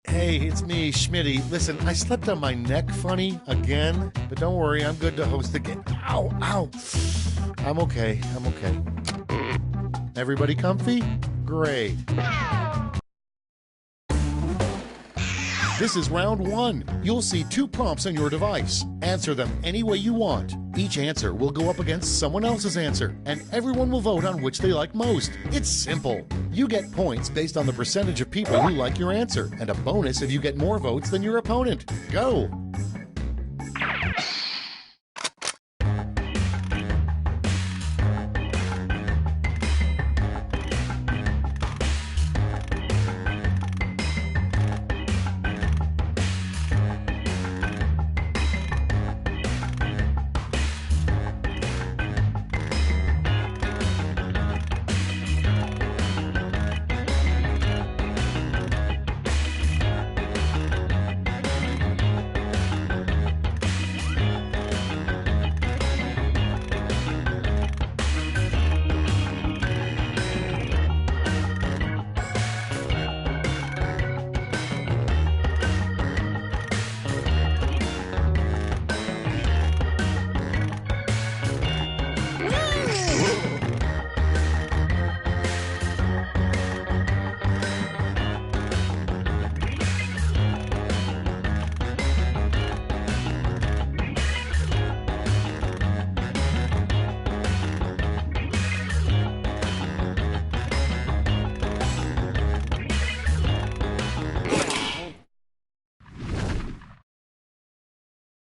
Hey, it's me, Schmitty. Listen, I slept on my neck funny again, but don't worry, I'm good to host again. Ow, ow. I'm okay. Everybody comfy? Great. This is round 1. You'll see 2 prompts on your device. Answer them any way you want. Each answer will go up against someone else's answer, and everyone will vote on which they like most. It's simple. You get points based on the percentage of people who like your answer, and a bonus if you get more votes than your opponent. Go!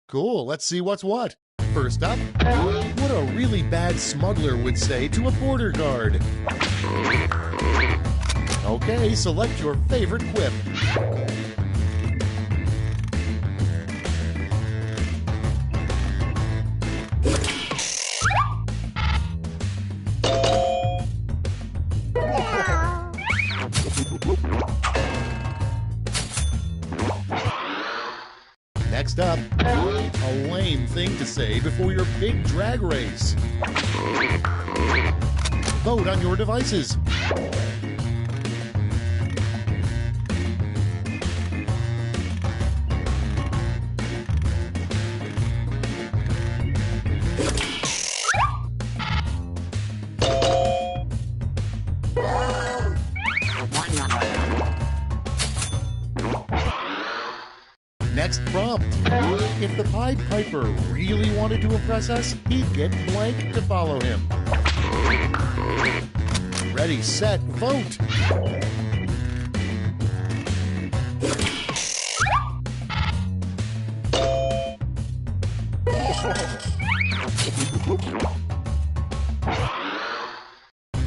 Cool, let's see what's what. First up, what a really bad smuggler would say to a border guard. Okay, select your favorite quip. Next up, a lame thing to say before your big drag race. Vote on your devices. Next prompt. If the Pied Piper really wanted to impress us, he'd get Blank to follow him. Ready, set, vote!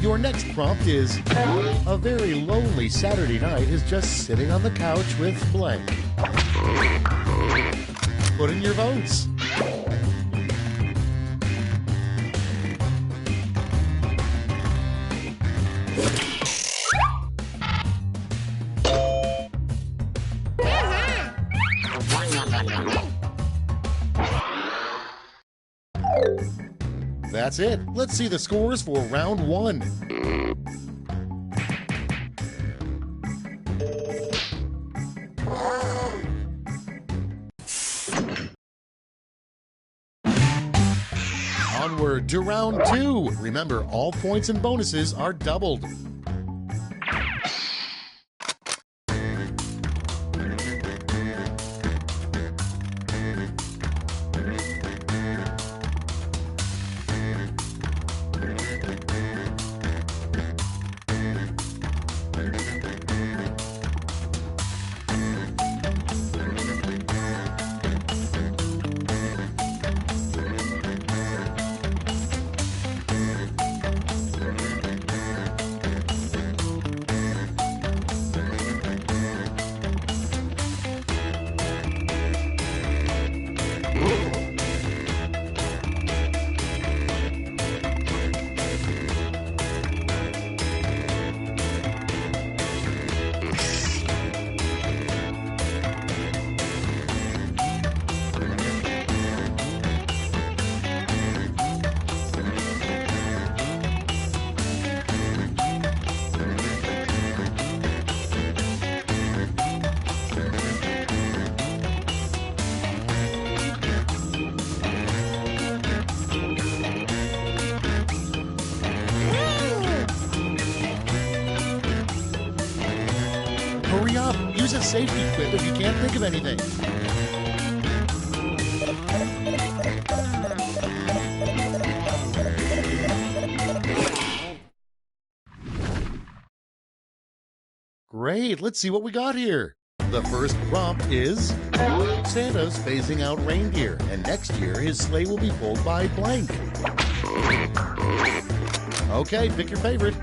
Your next prompt is, a very lonely Saturday night is just sitting on the couch with Blank. put in your votes. That's it. Let's see the scores for round one. Onward to round two. Remember, all points and bonuses are doubled. Hurry up! Use a safety quip if you can't think of anything. Great, let's see what we got here. The first prompt is Santa's phasing out reindeer, and next year his sleigh will be pulled by blank. Okay, pick your favorite.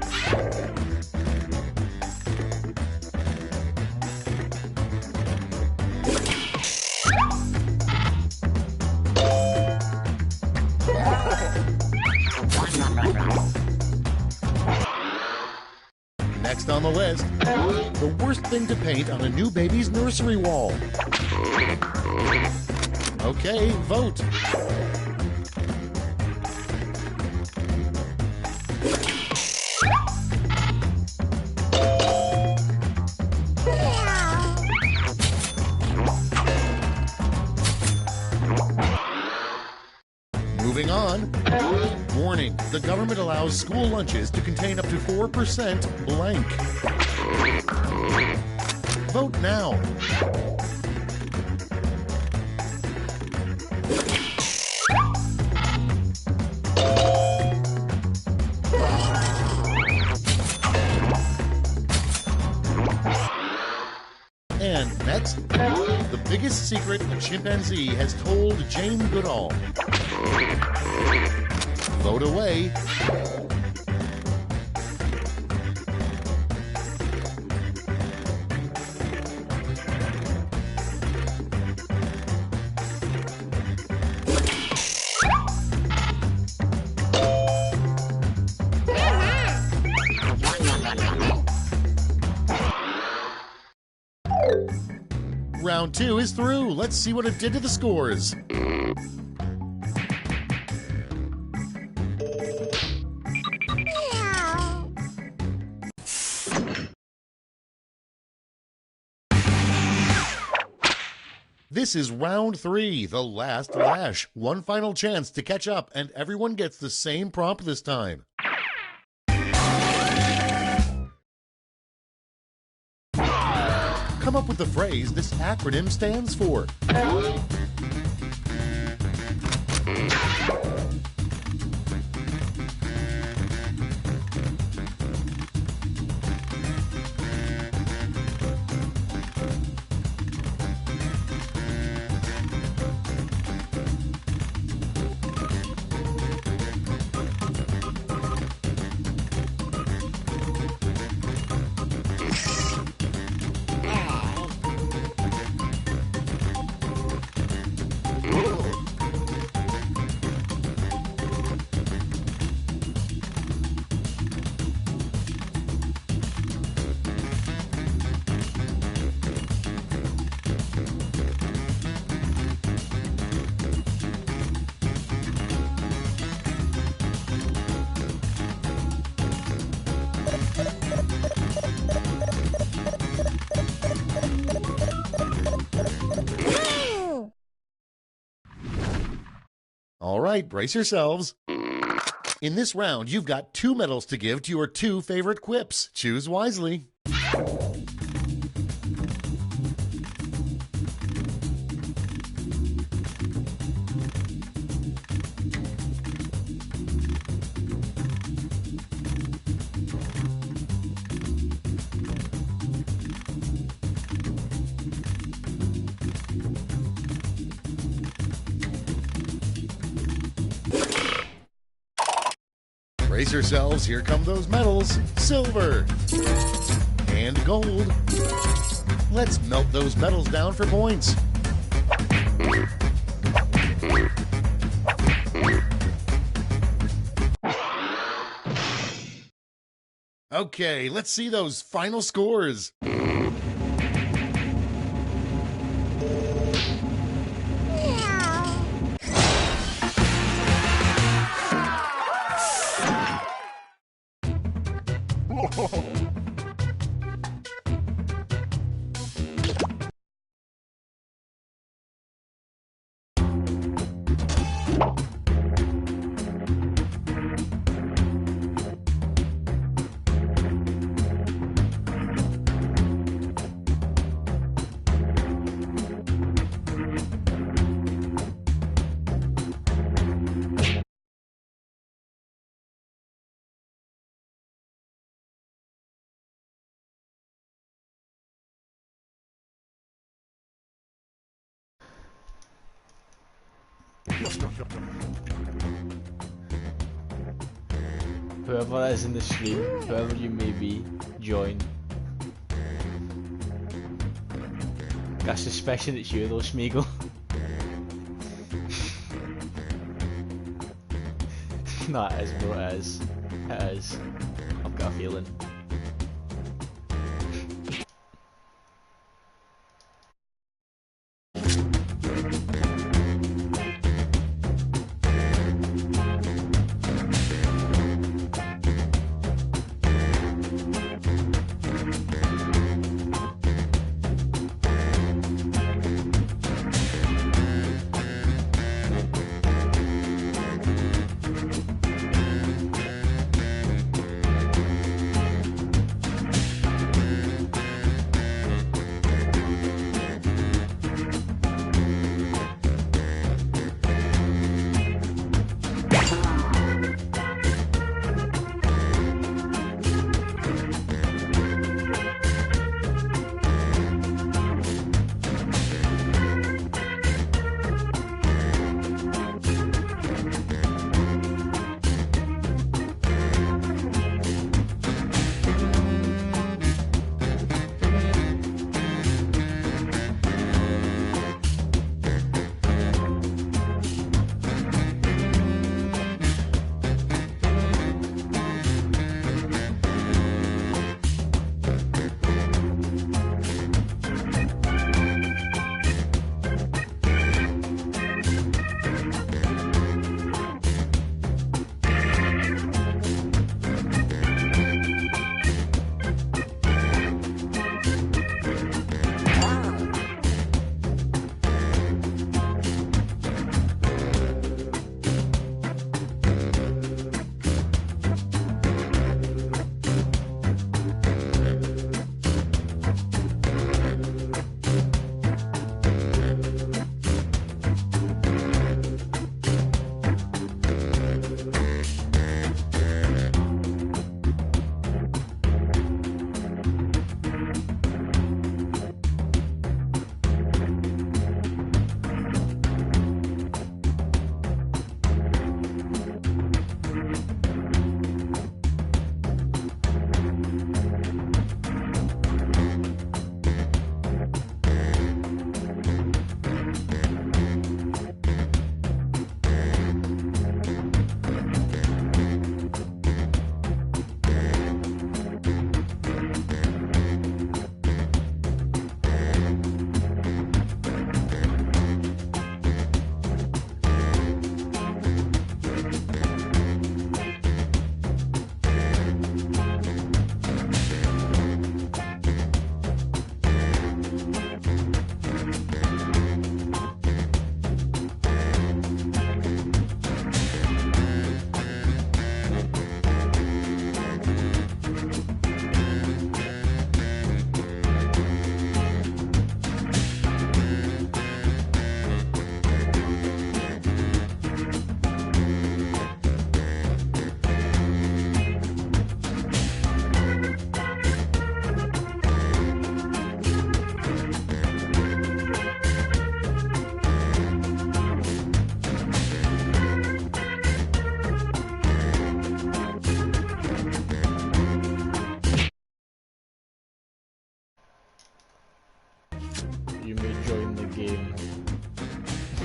Next on the list, the worst thing to paint on a new baby's nursery wall. Okay, vote. Moving on. Warning, the government allows school lunches to contain up to 4% blank. Vote now. And next, the biggest secret a chimpanzee has told Jane Goodall. Vote away. Round two is through. Let's see what it did to the scores. This is round three, the last lash. One final chance to catch up, and everyone gets the same prompt this time. Come up with the phrase this acronym stands for. All right, brace yourselves. In this round, you've got 2 medals to give to your 2 favorite quips. Choose wisely. Brace yourselves, here come those medals. Silver and gold. Let's melt those medals down for points. Okay, let's see those final scores. Whoever is in the stream, whoever you may be, join. I suspicion it's you though, Smeagol. No, it is, bro, it is. It is. I've got a feeling.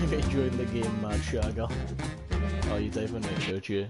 If you join the game, Mad Shagger. Oh, you type in it, don't you?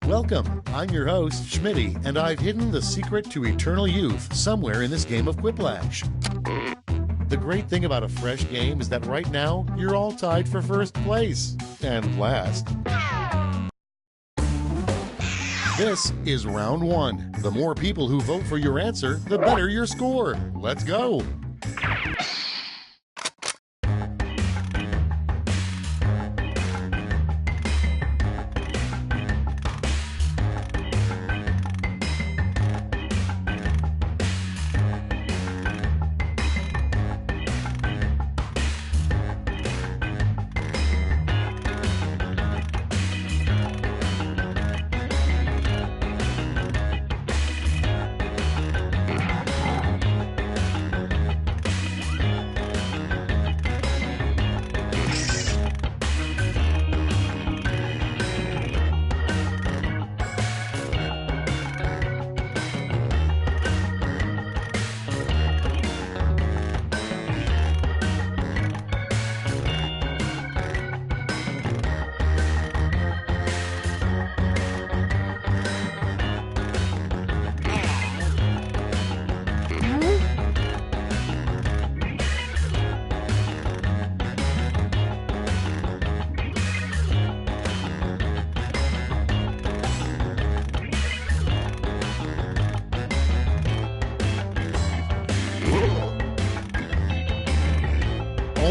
Welcome, I'm your host, Schmitty, and I've hidden the secret to eternal youth somewhere in this game of Quiplash. The great thing about a fresh game is that right now, you're all tied for first place. And last. This is round one. The more people who vote for your answer, the better your score. Let's go.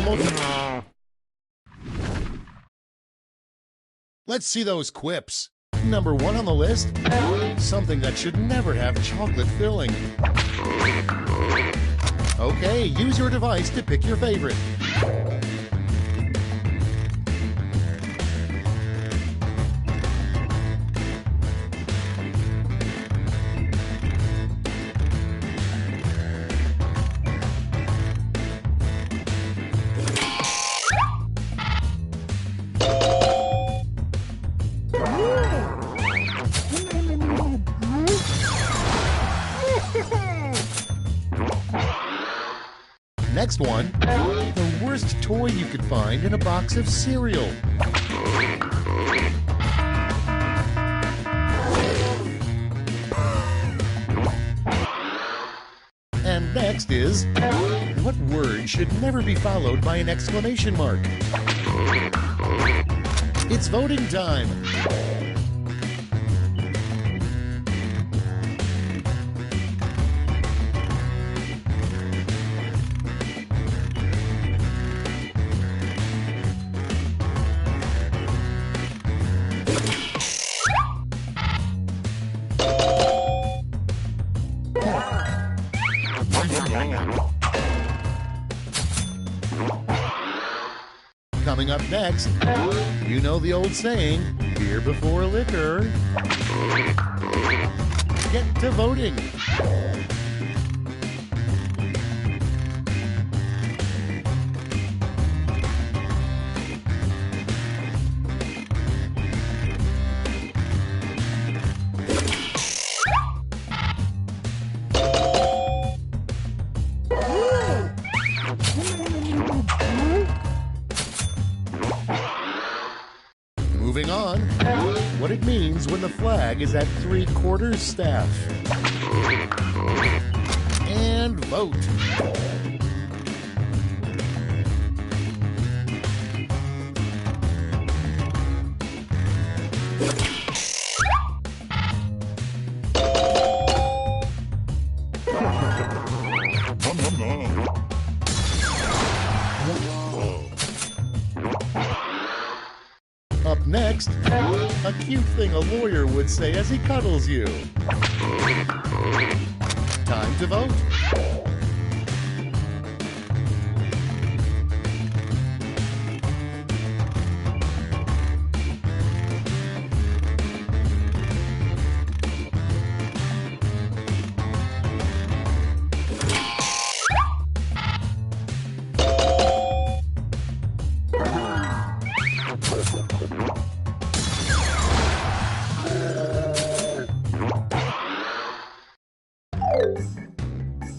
almost... Let's see those quips. Number 1 on the list, something that should never have chocolate filling. Okay, use your device to pick your favorite. Next one, the worst toy you could find in a box of cereal. And next is, what word should never be followed by an exclamation mark? It's voting time. Coming up next, you know the old saying, beer before liquor. Get to voting. Moving on, what it means when the flag is at 3/4 staff. And vote. Up next, a cute thing a lawyer would say as he cuddles you. Time to vote.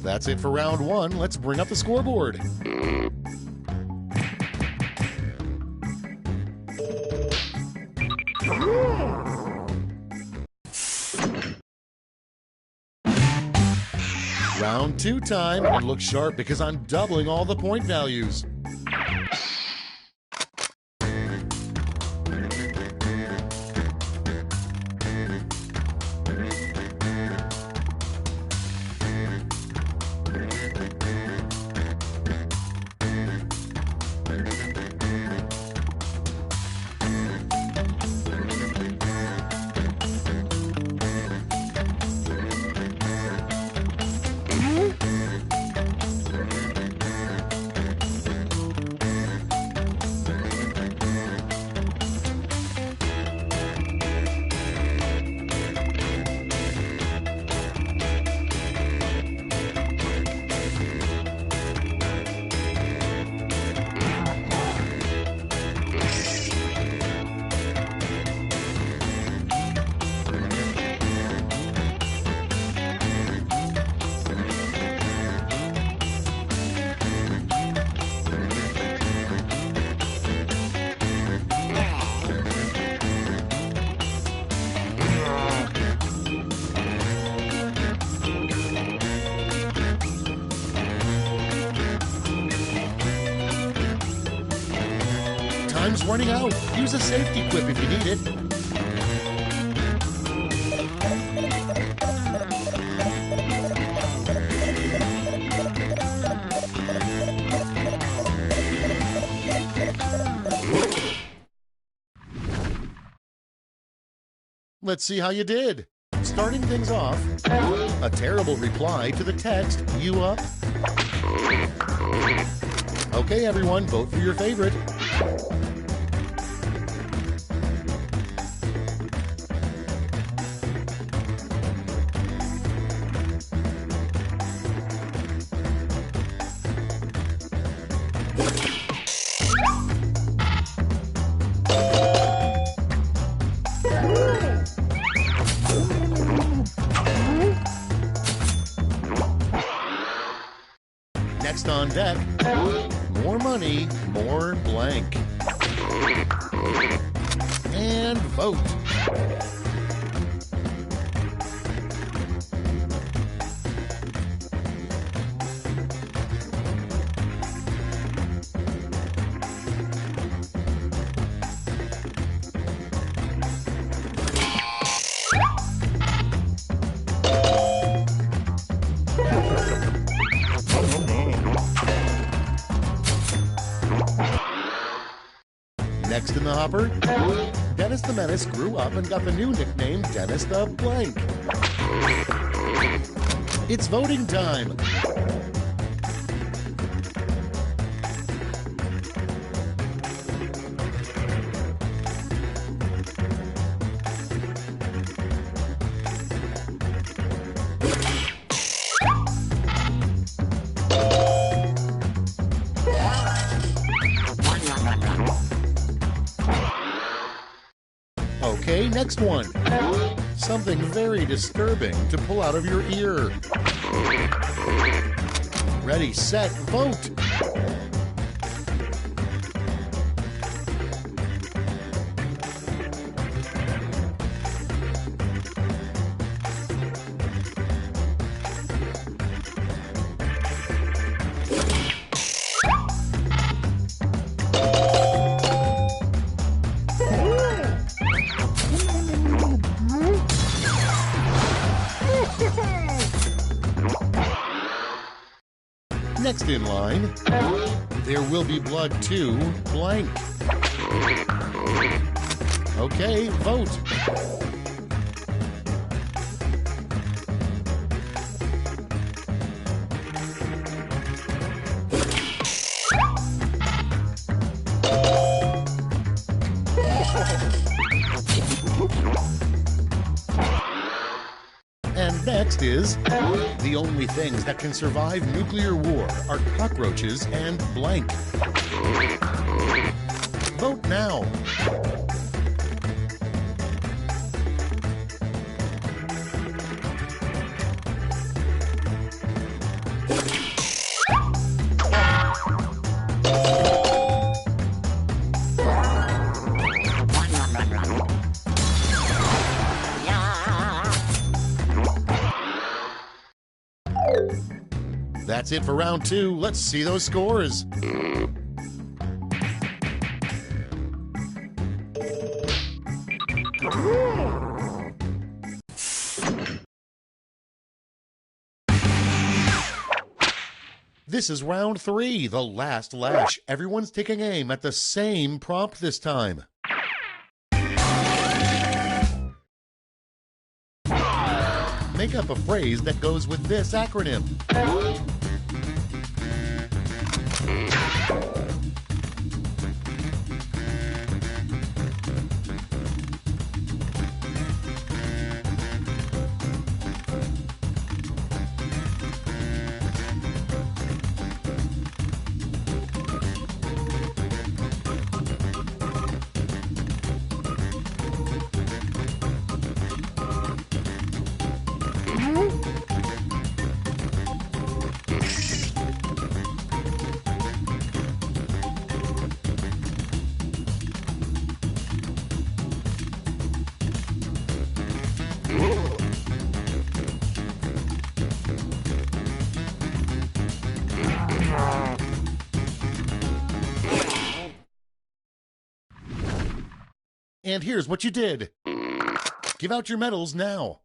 That's it for round 1. Let's bring up the scoreboard. Round 2 time, and look sharp because I'm doubling all the point values. Time's running out. Use a safety quip if you need it. Let's see how you did. Starting things off, a terrible reply to the text, "You up?" Okay, everyone, vote for your favorite. Next on deck, more money, more blank. And vote. Next in the hopper, Dennis the Menace grew up and got the new nickname Dennis the Blank. It's voting time. Okay, next one. Something very disturbing to pull out of your ear. Ready, set, vote. Next in line, there will be blood too, blank. Okay, vote. And next is, the only things that can survive nuclear war are cockroaches and blank. Vote now. That's it for round two. Let's see those scores. This is round three, the last lash. Everyone's taking aim at the same prompt this time. Make up a phrase that goes with this acronym. And here's what you did. Give out your medals now.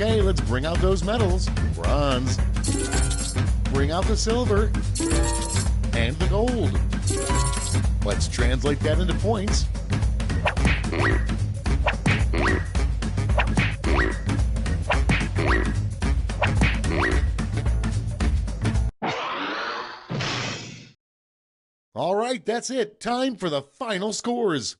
Okay, let's bring out those metals. Bronze. Bring out the silver. And the gold. Let's translate that into points. All right, that's it. Time for the final scores.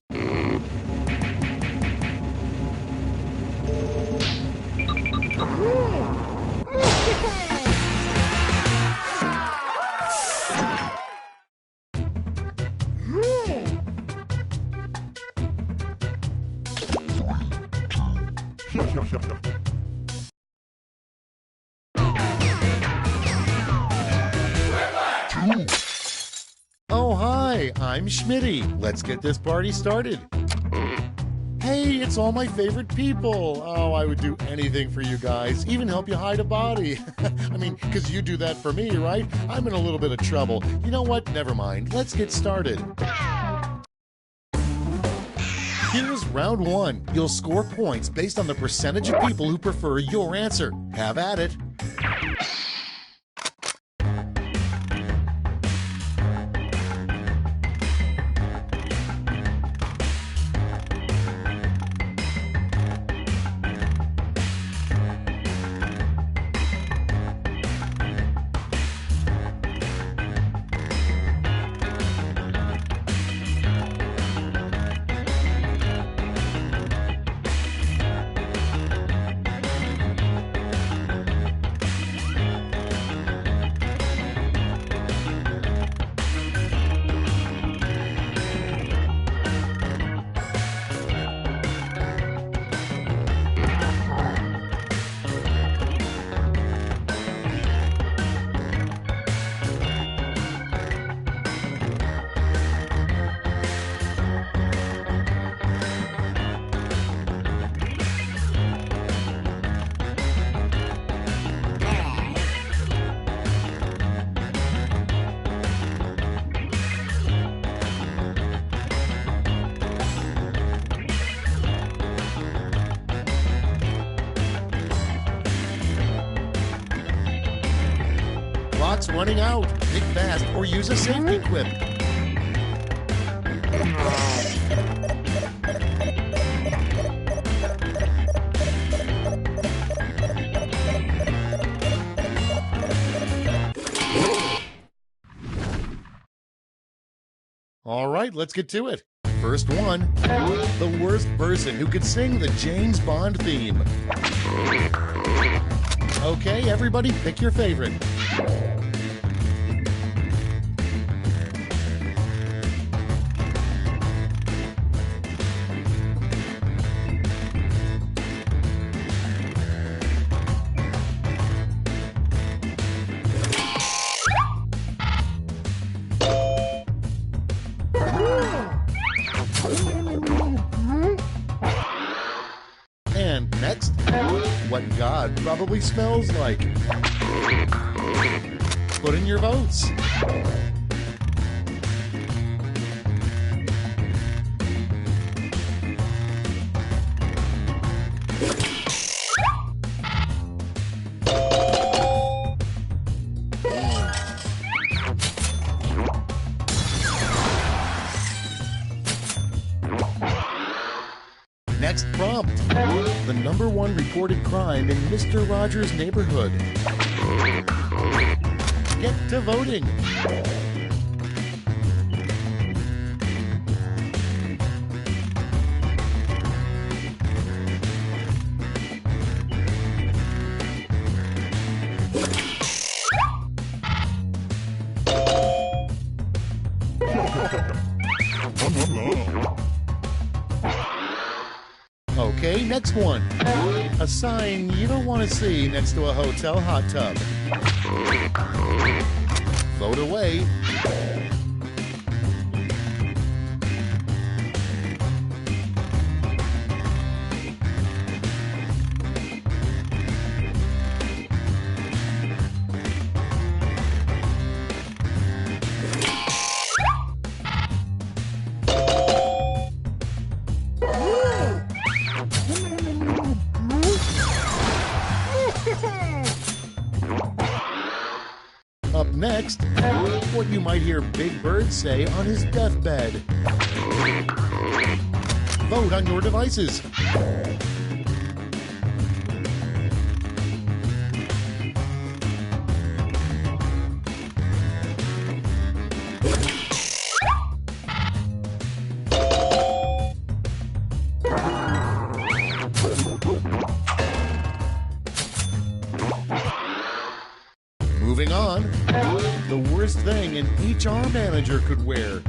Oh, hi, I'm Schmitty. Let's get this party started. Hey, it's all my favorite people. Oh, I would do anything for you guys, even help you hide a body. I mean, because you do that for me, right? I'm in a little bit of trouble. You know what? Never mind. Let's get started. Here's round one. You'll score points based on the percentage of people who prefer your answer. Have at it. Clock's running out. Pick fast or use a safety quip. All right, let's get to it. First one, the worst person who could sing the James Bond theme. Okay, everybody, pick your favorite. And next, what God probably smells like. Put in your votes. Next prompt, the #1 reported crime in Mr. Rogers' neighborhood. Get to voting. Okay, next one. A sign you don't want to see next to a hotel hot tub. Vote away. Up next, what you might hear Big Bird say on his deathbed. Vote on your devices. Moving on, the worst thing an HR manager could wear.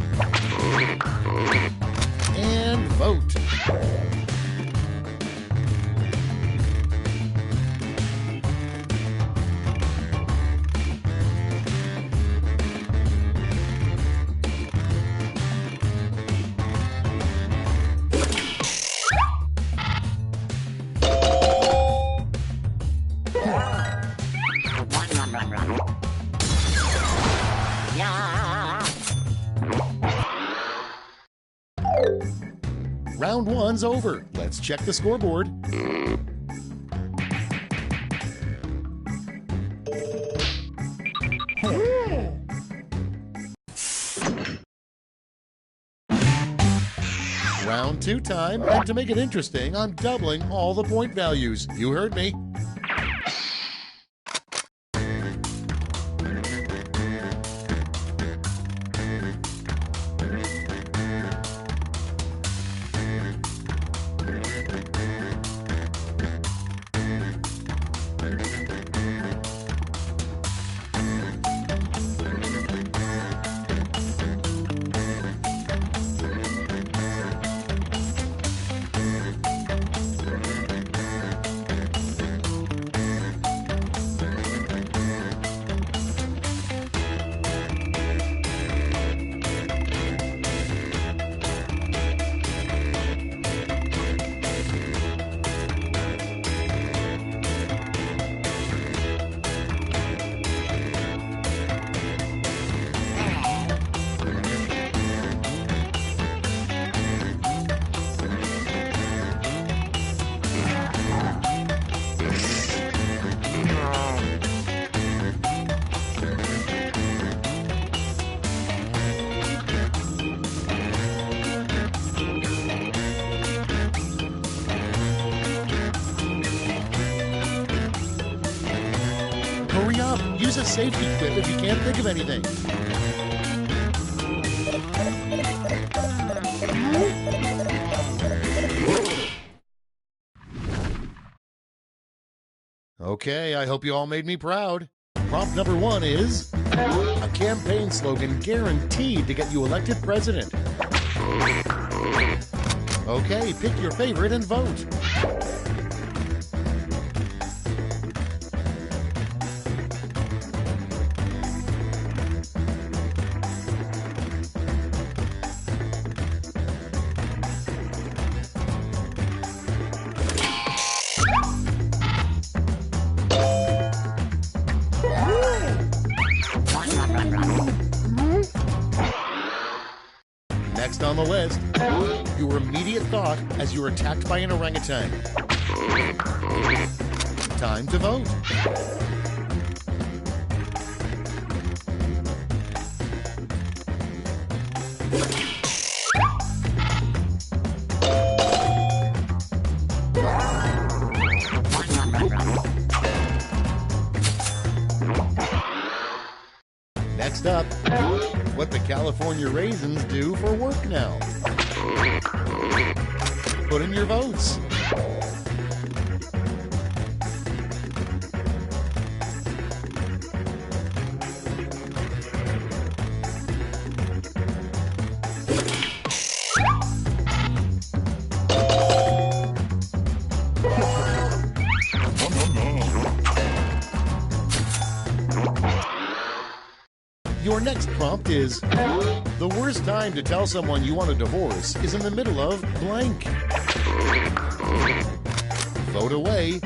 And vote. Round one's over. Let's check the scoreboard. Round two time, and to make it interesting, I'm doubling all the point values. You heard me. Hurry up! Use a safety quip if you can't think of anything. Okay, I hope you all made me proud. Prompt number one is a campaign slogan guaranteed to get you elected president. Okay, pick your favorite and vote. Next on the list, your immediate thought as you're attacked by an orangutan. Time to vote. Next up, what the California raisins do for work now. Put in your votes. Your next prompt is, the worst time to tell someone you want a divorce is in the middle of blank. Vote away.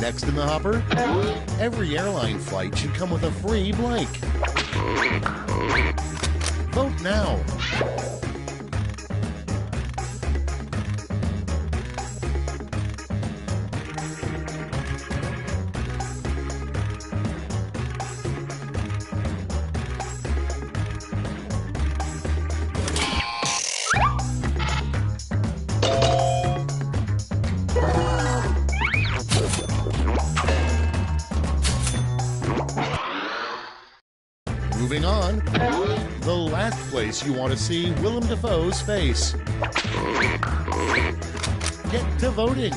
Next in the hopper, every airline flight should come with a free blank. Vote now. Moving on, the last place you want to see Willem Dafoe's face. Get to voting.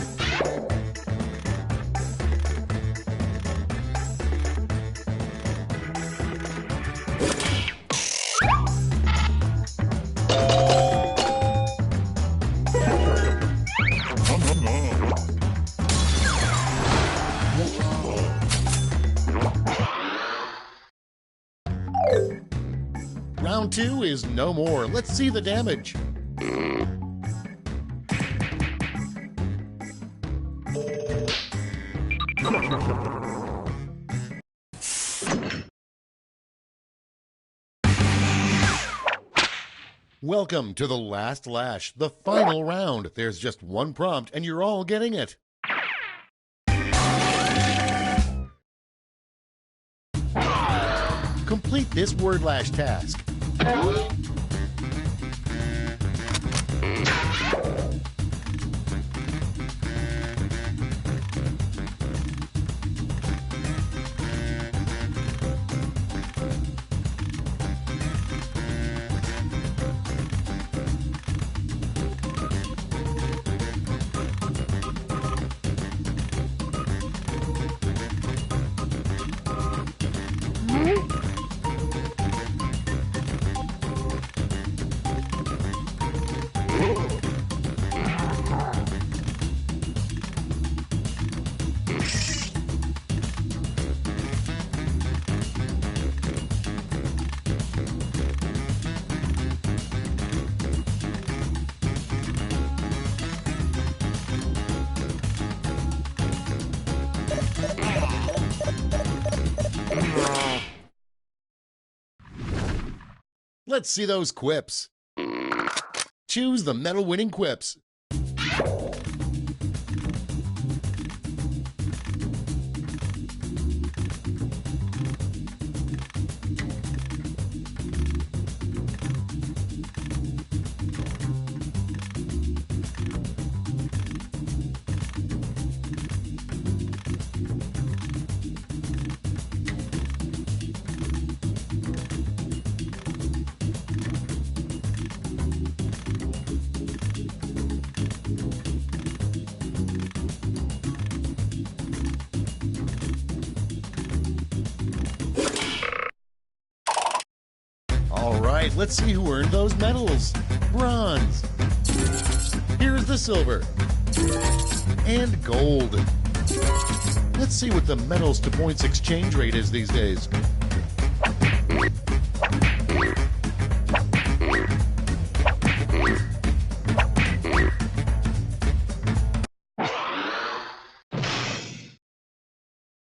Round 2 is no more. Let's see the damage. Welcome to the last lash, the final round. There's just one prompt and you're all getting it. Complete this word lash task. Let's see those quips. Choose the medal-winning quips. All right, let's see who earned those medals. Bronze. Here's the silver. And gold. Let's see what the medals to points exchange rate is these days.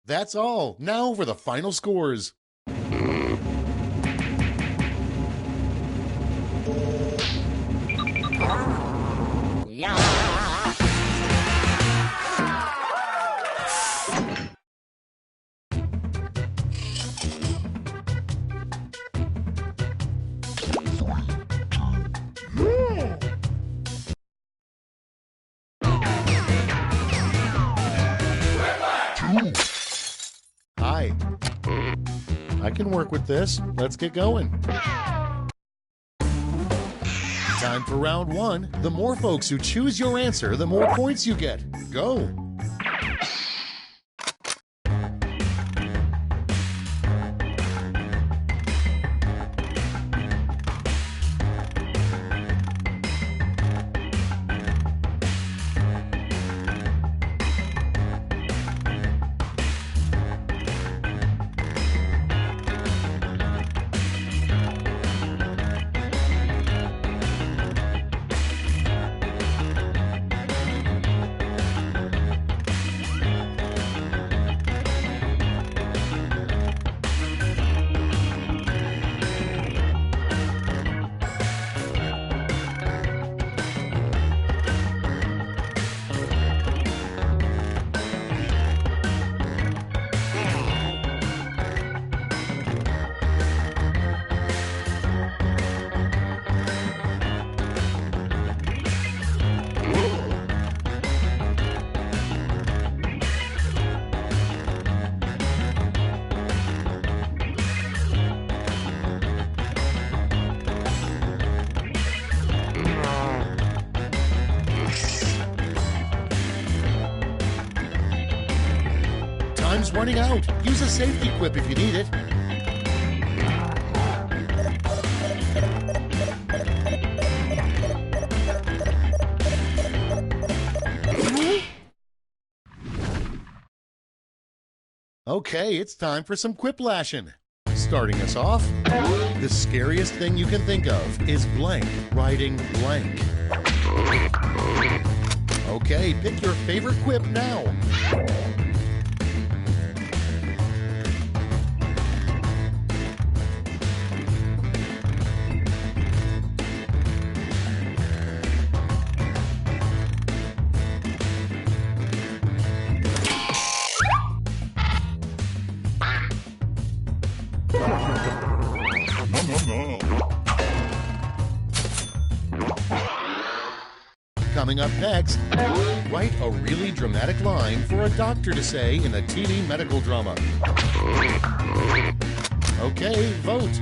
That's all. Now for the final scores. Hi. I can work with this. Let's get going. Time for round 1. The more folks who choose your answer, the more points you get. Go. running out. Use a safety quip if you need it. Okay, it's time for some quiplashing. Starting us off, the scariest thing you can think of is blank riding blank. Okay, pick your favorite quip now. Coming up next, write a really dramatic line for a doctor to say in a TV medical drama. Okay, vote.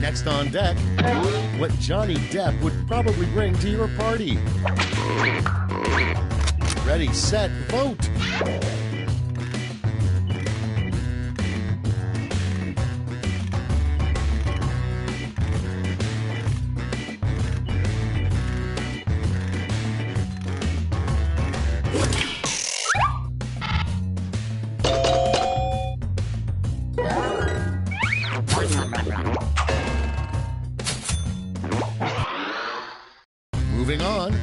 Next on deck, what Johnny Depp would probably bring to your party. Ready, set, vote! Moving on,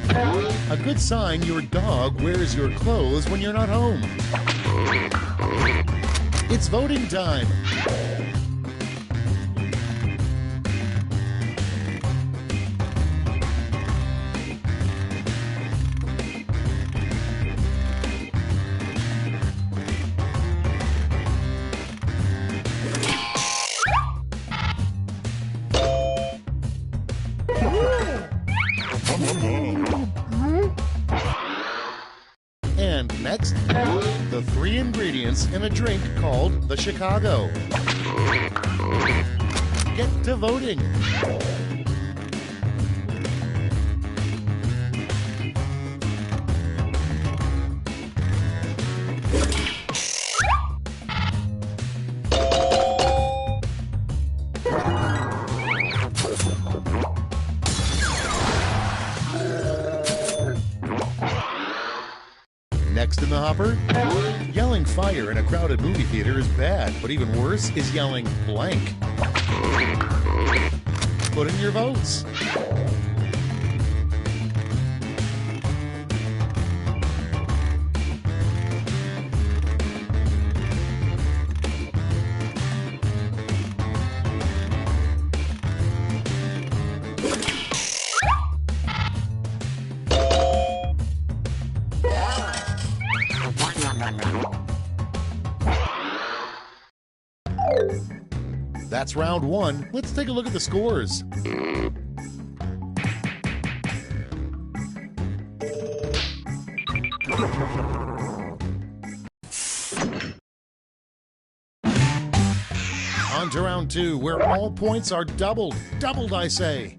a good sign your dog wears your clothes when you're not home. It's voting time. And next, the 3 ingredients in a drink called the Chicago. Get to voting. Next in the hopper, yelling fire in a crowded movie theater is bad, but even worse is yelling blank. Put in your votes. That's round 1. Let's take a look at the scores. On to round 2, where all points are doubled. Doubled, I say.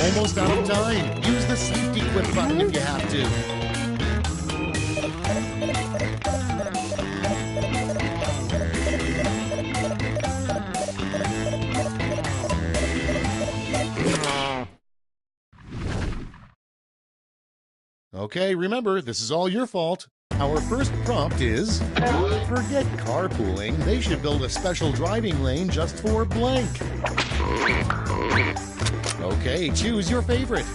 almost out of time. Use the safety quit button if you have to. Okay, remember, this is all your fault. Our first prompt is, forget carpooling. They should build a special driving lane just for blank. Okay, choose your favorite.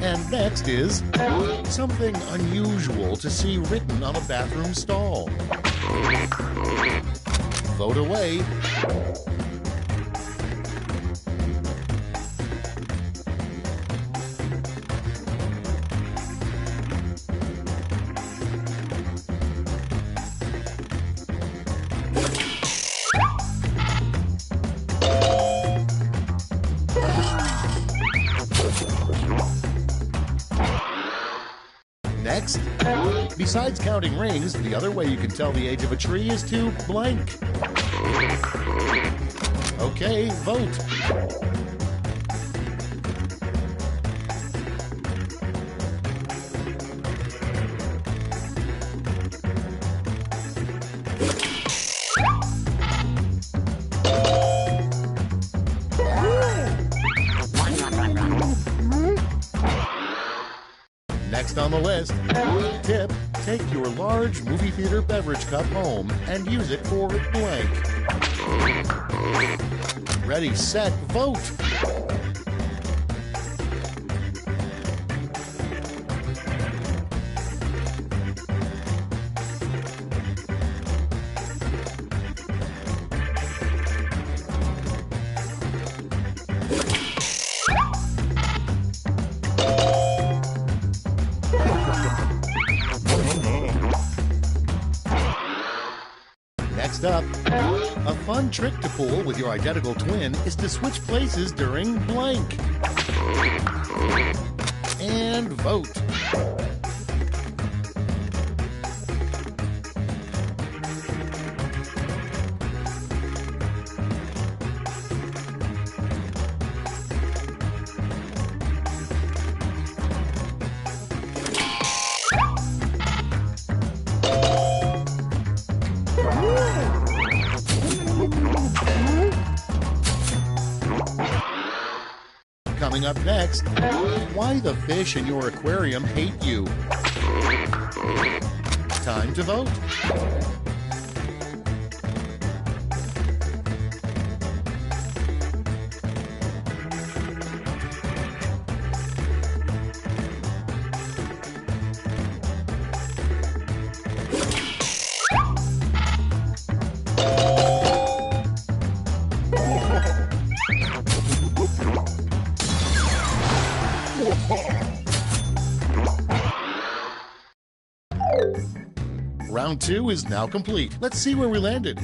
And next is something unusual to see written on a bathroom stall. Vote away. Next, besides counting rings, the other way you can tell the age of a tree is to blank. Okay, vote. Next on the list, tip, take your large movie theater beverage cup home and use it for blank. Ready, set, vote! Next up, a fun trick to pull with your identical twin is to switch places during blank. And vote. Coming up next, why the fish in your aquarium hate you. Time to vote. Round 2 is now complete. Let's see where we landed.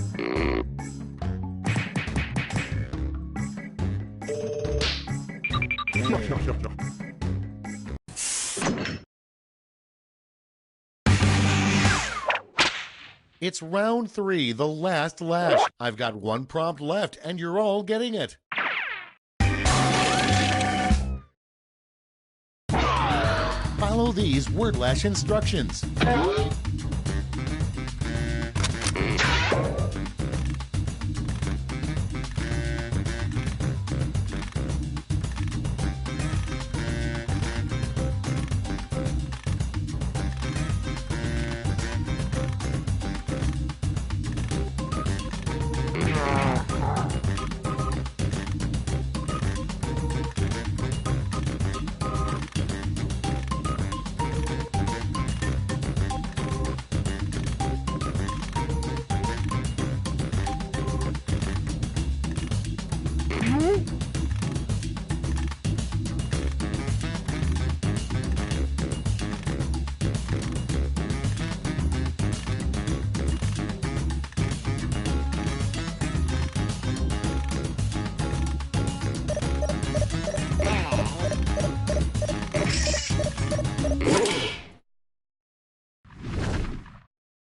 It's round 3, the last lash. I've got one prompt left, and you're all getting it. Follow these word lash instructions.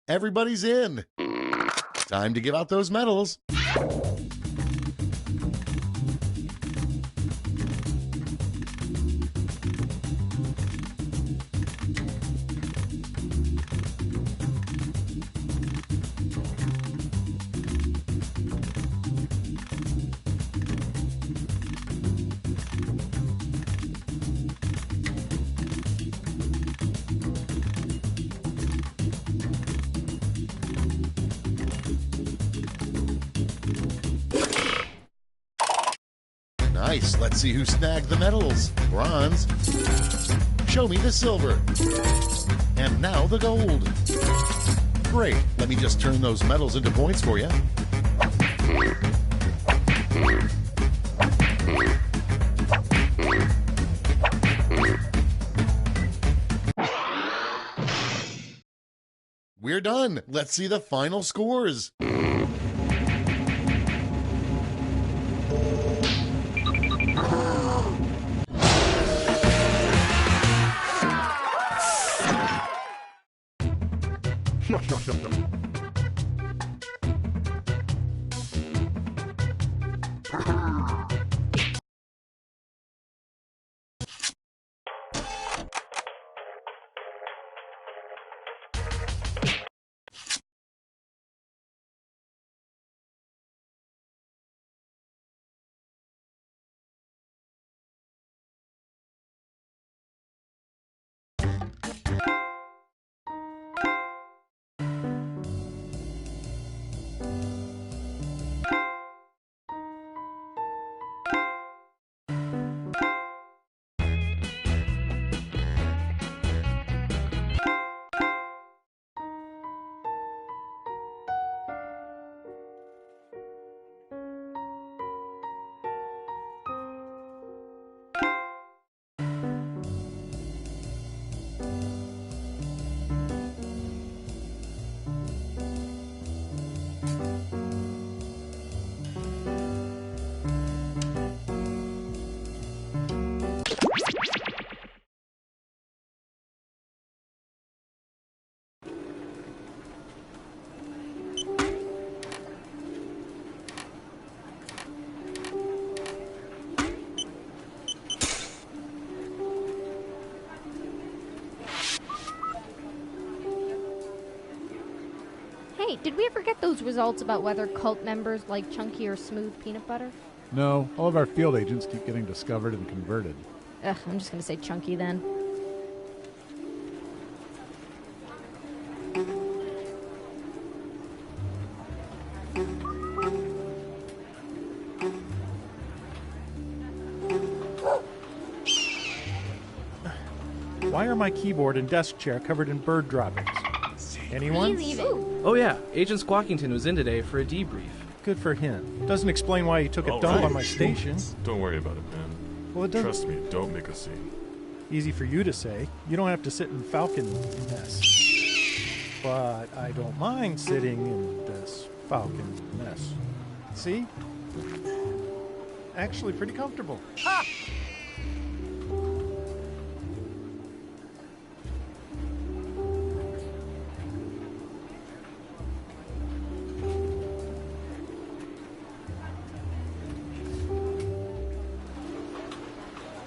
Everybody's in. Time to give out those medals. Nice. Let's see who snagged the medals. Bronze. Show me the silver. And now the gold. Great. Let me just turn those medals into points for you. We're done. Let's see the final scores. Hey, did we ever get those results about whether cult members like chunky or smooth peanut butter? No, all of our field agents keep getting discovered and converted. Ugh, I'm just gonna say chunky then. Why are my keyboard and desk chair covered in bird droppings? Anyone? Oh yeah, Agent Squawkington was in today for a debrief. Good for him. Doesn't explain why he took a dump on my station. Don't worry about it, man. Well, it doesn't. Trust me, don't make a scene. Easy for you to say. You don't have to sit in Falcon mess. But I don't mind sitting in this Falcon mess. See? Actually pretty comfortable. Ha!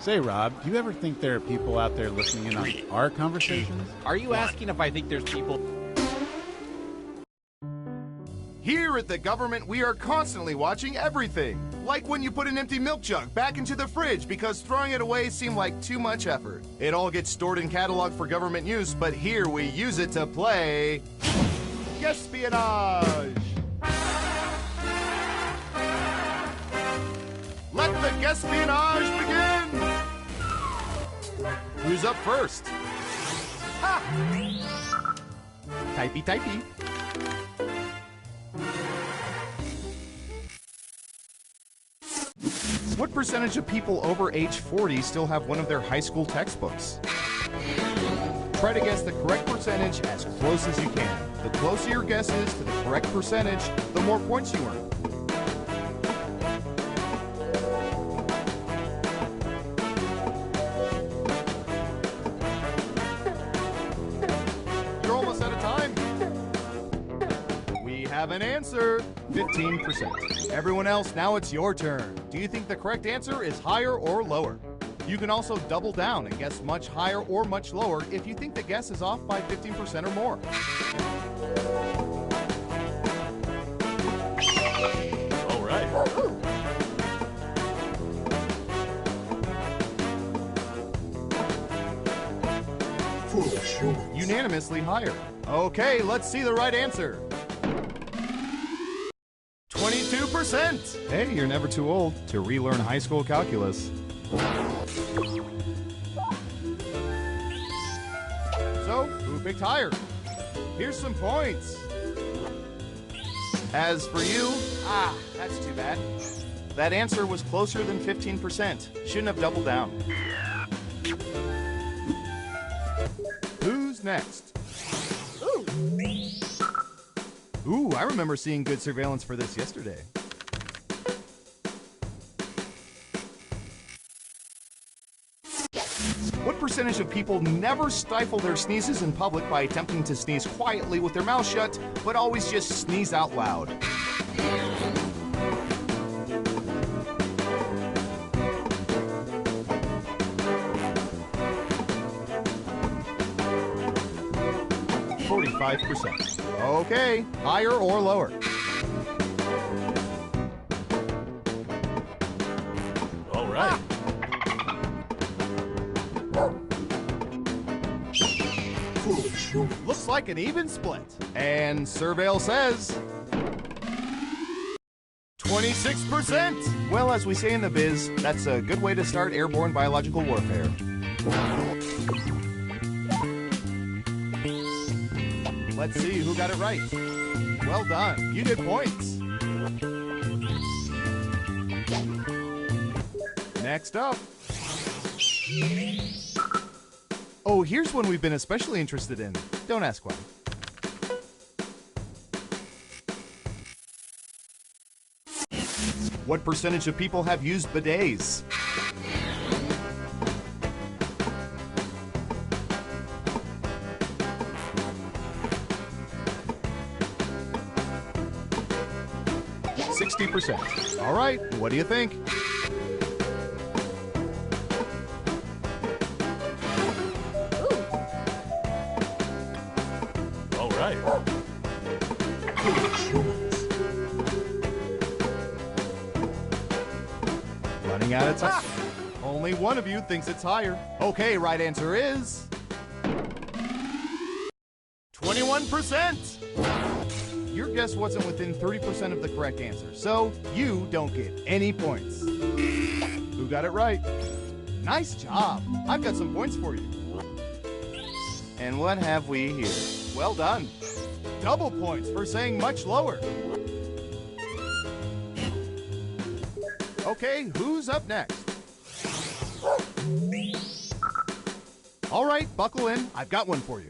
Say, Rob, do you ever think there are people out there listening in on our conversations? Are you asking if I think there's people? Here at the government, we are constantly watching everything. Like when you put an empty milk jug back into the fridge because throwing it away seemed like too much effort. It all gets stored and cataloged for government use, but here we use it to play espionage. Let the espionage begin! Who's up first? Ha! Typey, typey. What percentage of people over age 40 still have one of their high school textbooks? Try to guess the correct percentage as close as you can. The closer your guess is to the correct percentage, the more points you earn. You're almost out of time. Common answer, 15%. Everyone else, now it's your turn. Do you think the correct answer is higher or lower? You can also double down and guess much higher or much lower if you think the guess is off by 15% or more. All right. Unanimously higher. Okay, let's see the right answer. 22%! Hey, you're never too old to relearn high school calculus. So, who picked higher? Here's some points. As for you, that's too bad. That answer was closer than 15%. Shouldn't have doubled down. Who's next? Ooh, I remember seeing good surveillance for this yesterday. What percentage of people never stifle their sneezes in public by attempting to sneeze quietly with their mouth shut, but always just sneeze out loud? %. Okay, higher or lower? All right. Looks like an even split. And Surveil says 26%. Well, as we say in the biz, that's a good way to start airborne biological warfare. Let's see who got it right. Well done. You get points. Next up. Oh, here's one we've been especially interested in. Don't ask why. What percentage of people have used bidets? %. All right, what do you think? All right. Running out of time. Only one of you thinks it's higher. Okay, right answer is 21%. Your guess wasn't within 30% of the correct answer, so you don't get any points. Who got it right? Nice job. I've got some points for you. And what have we here? Well done. Double points for saying much lower. Okay, who's up next? All right, buckle in. I've got one for you.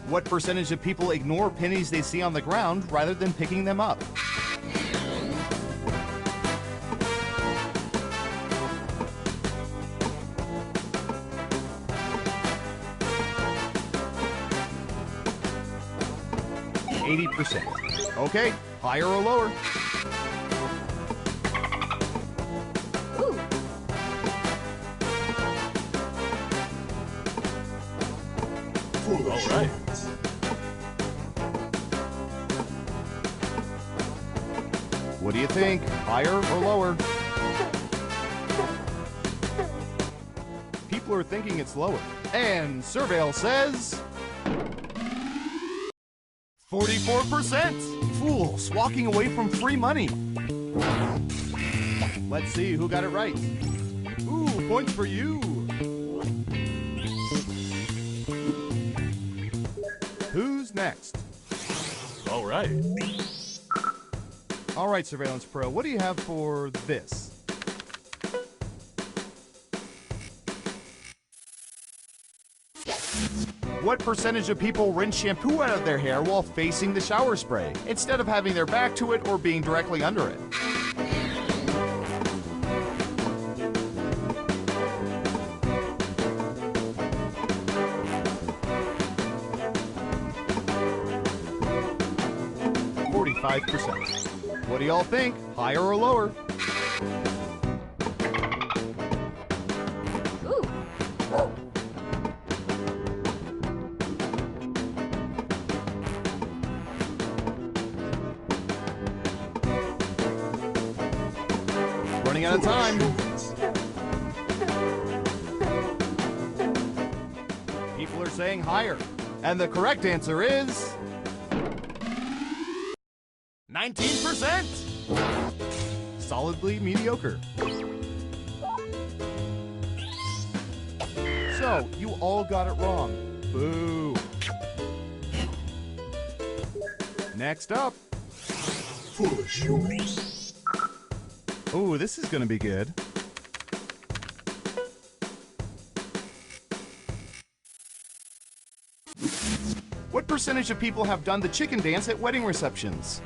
What percentage of people ignore pennies they see on the ground rather than picking them up? %. Okay, higher or lower? All right. What do you think? Higher or lower? People are thinking it's lower. And Surveil says 44%. Fools walking away from free money. Let's see who got it right. Ooh, points for you. Who's next? All right. All right, Surveillance Pro, what do you have for this? What percentage of people rinse shampoo out of their hair while facing the shower spray, instead of having their back to it or being directly under it? 25%. What do y'all think? Higher or lower? Ooh. Running out of time. People are saying higher. And the correct answer is 19%. Solidly mediocre. So, you all got it wrong. Boo. Next up. Foolish humans. Ooh, this is gonna be good. What percentage of people have done the chicken dance at wedding receptions?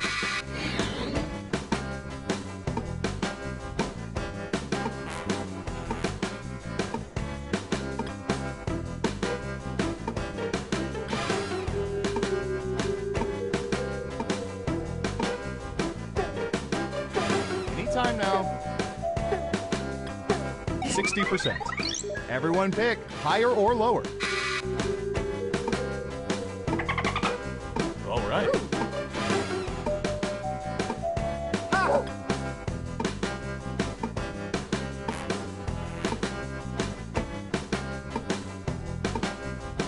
Anytime now. 60%. Everyone pick higher or lower. All right.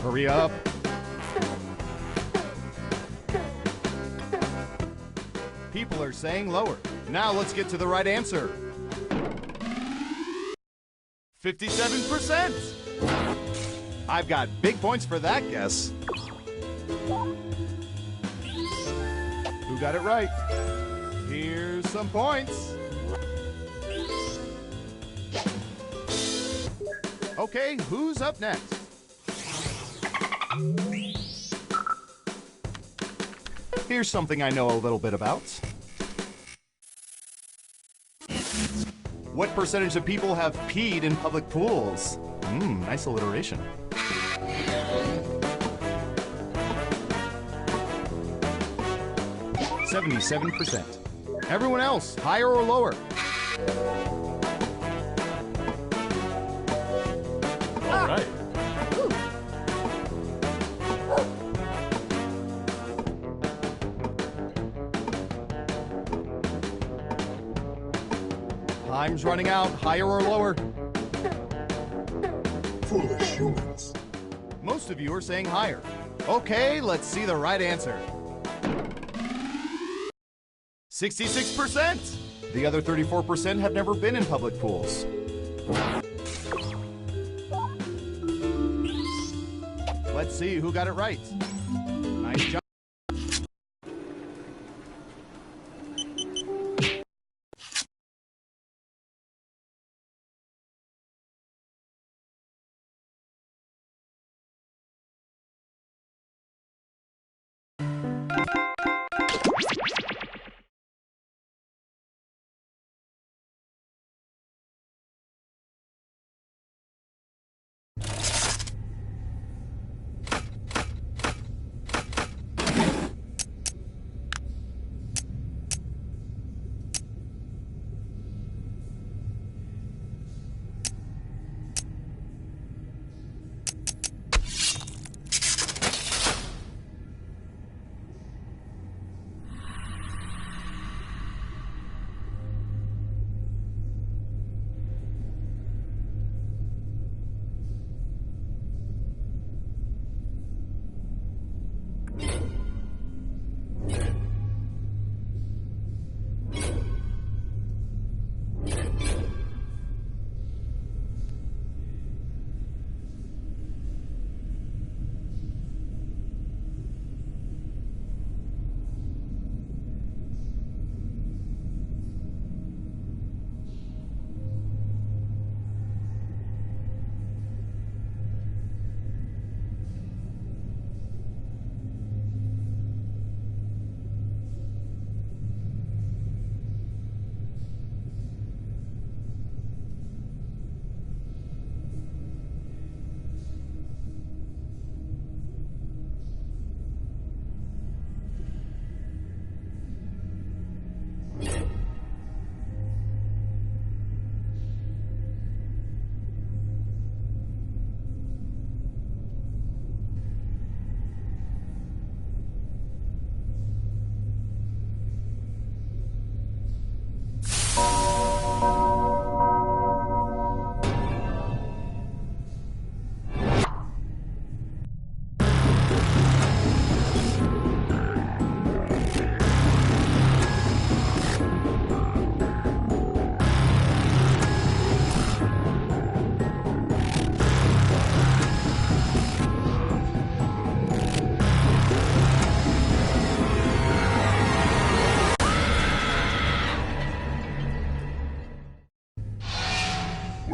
Hurry up. People are saying lower. Now let's get to the right answer. 57%. I've got big points for that guess. Who got it right? Here's some points. Okay, who's up next? Here's something I know a little bit about. What percentage of people have peed in public pools? Nice alliteration. %. Everyone else, higher or lower? All right. Time's running out. Higher or lower? Foolish humans. Most of you are saying higher. Okay, let's see the right answer. 66%. The other 34% have never been in public pools. Let's see who got it right. Nice job.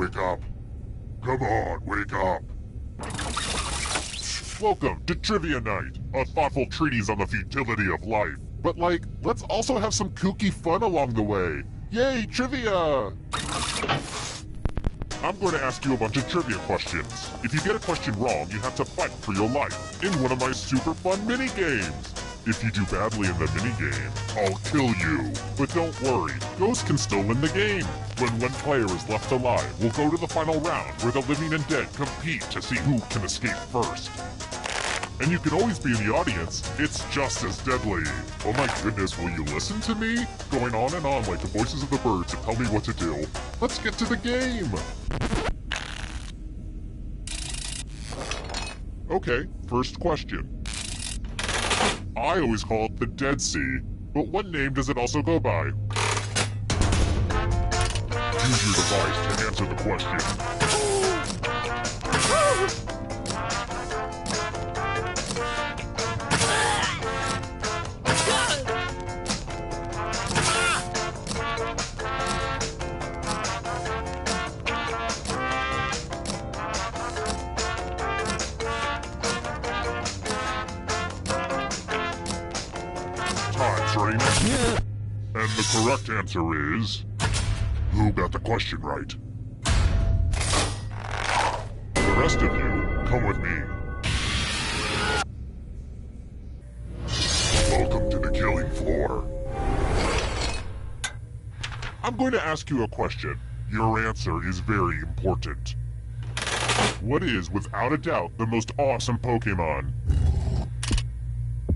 wake up. Come on, wake up. Welcome to Trivia Night, a thoughtful treatise on the futility of life. But like, let's also have some kooky fun along the way. Yay, trivia! I'm going to ask you a bunch of trivia questions. If you get a question wrong, you have to fight for your life in one of my super fun mini-games. If you do badly in the minigame, I'll kill you. But don't worry, ghosts can still win the game. When one player is left alive, we'll go to the final round where the living and dead compete to see who can escape first. And you can always be in the audience. It's just as deadly. Oh my goodness, will you listen to me? Going on and on like the voices of the birds to tell me what to do. Let's get to the game. Okay, first question. I always call it the Dead Sea, but what name does it also go by? Use your device to answer the question. Time's running out. And the correct answer is... Who got the question right? The rest of you, come with me. Welcome to the killing floor. I'm going to ask you a question. Your answer is very important. What is, without a doubt, the most awesome Pokemon?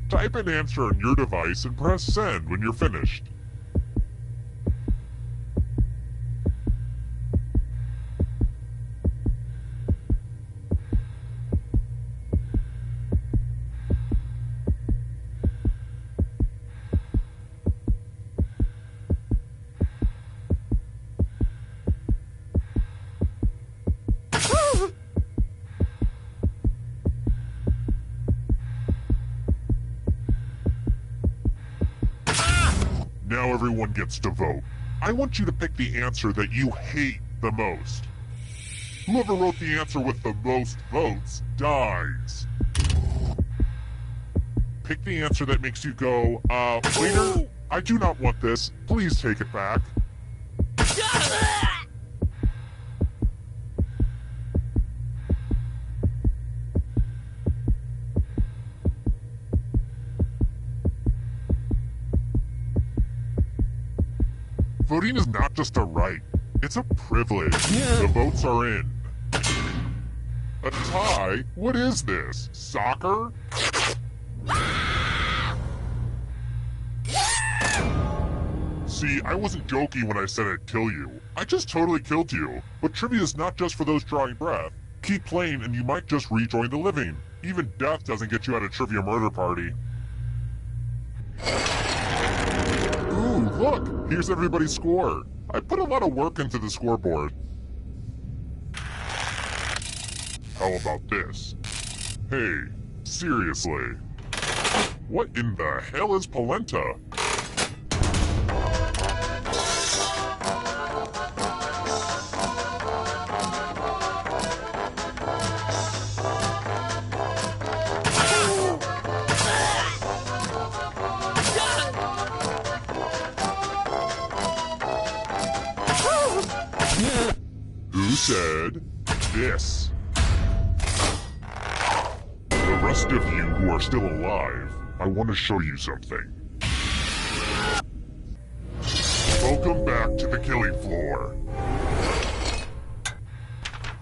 Type an answer on your device and press send when you're finished. Now everyone gets to vote. I want you to pick the answer that you hate the most. Whoever wrote the answer with the most votes dies. Pick the answer that makes you go, waiter, I do not want this. Please take it back. Voting is not just a right, it's a privilege. The votes are in. A tie? What is this? Soccer? See, I wasn't joking when I said I'd kill you. I just totally killed you. But trivia is not just for those drawing breath. Keep playing and you might just rejoin the living. Even death doesn't get you out of trivia murder party. Ooh, look! Here's everybody's score. I put a lot of work into the scoreboard. How about this? Hey, seriously. What in the hell is polenta? Who said this? The rest of you who are still alive, I want to show you something. Welcome back to the killing floor.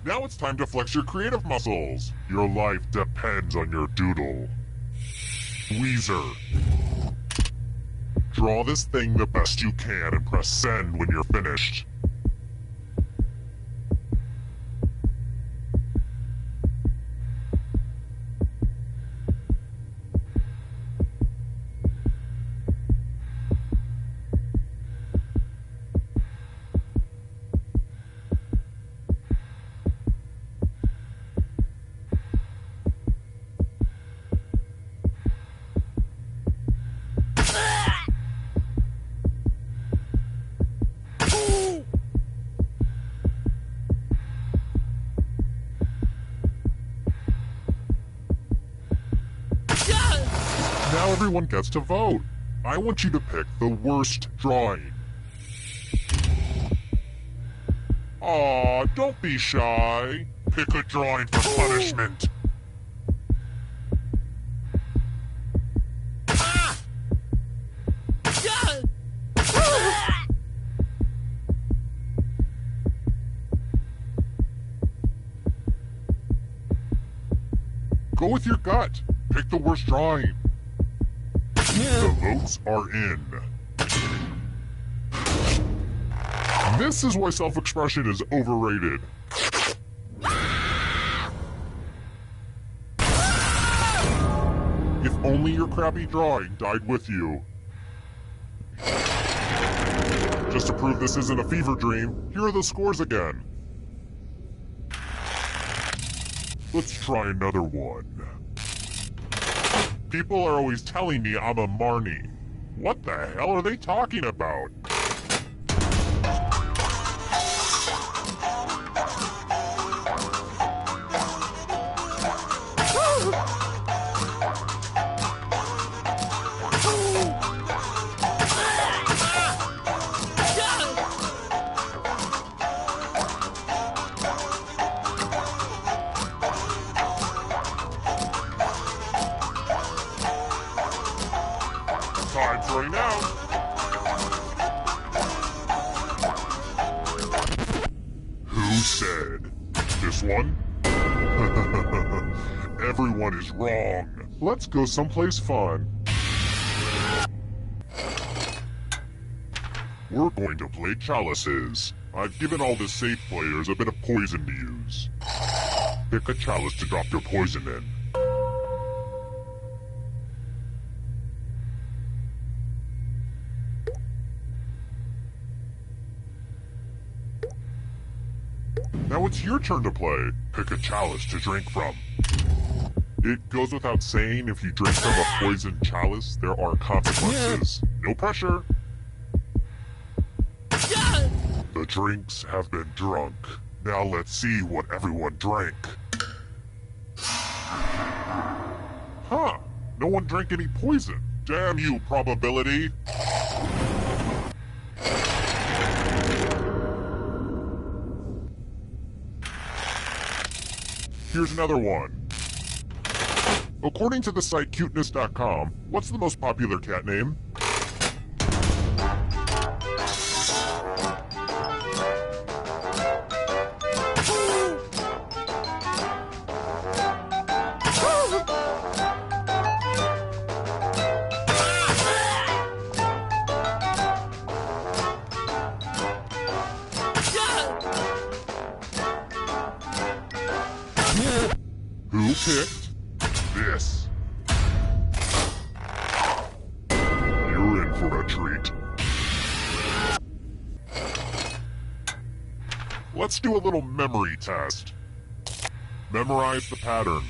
Now it's time to flex your creative muscles. Your life depends on your doodle. Weezer. Draw this thing the best you can and press send when you're finished. everyone gets to vote. I want you to pick the worst drawing. Aw, don't be shy. Pick a drawing for punishment. Go with your gut. Pick the worst drawing. The votes are in. This is why self-expression is overrated. If only your crappy drawing died with you. Just to prove this isn't a fever dream, here are the scores again. Let's try another one. People are always telling me I'm a Marnie. What the hell are they talking about? Time's running out. Who said? This one? Everyone is wrong. Let's go someplace fun. We're going to play chalices. I've given all the safe players a bit of poison to use. Pick a chalice to drop your poison in. Now it's your turn to play. Pick a chalice to drink from. It goes without saying, if you drink from a poisoned chalice, there are consequences. No pressure. The drinks have been drunk. Now let's see what everyone drank. Huh. No one drank any poison. Damn you, probability. Here's another one. According to the site cuteness.com, what's the most popular cat name? Who picked this? You're in for a treat. Let's do a little memory test. Memorize the pattern.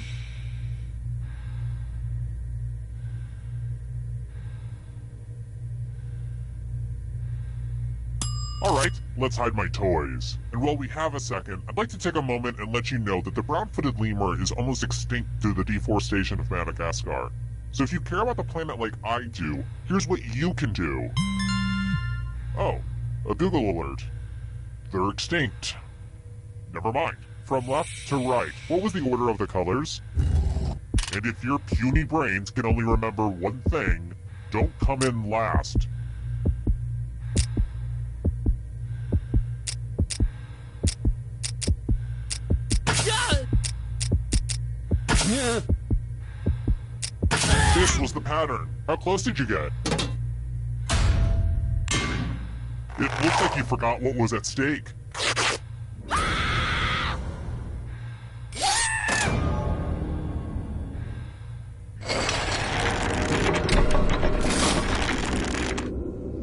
Alright, let's hide my toys. And while we have a second, I'd like to take a moment and let you know that the brown-footed lemur is almost extinct through the deforestation of Madagascar. So if you care about the planet like I do, here's what you can do. Oh, a Google alert. They're extinct. Never mind. From left to right, what was the order of the colors? And if your puny brains can only remember one thing, don't come in last. This was the pattern. How close did you get? It looks like you forgot what was at stake.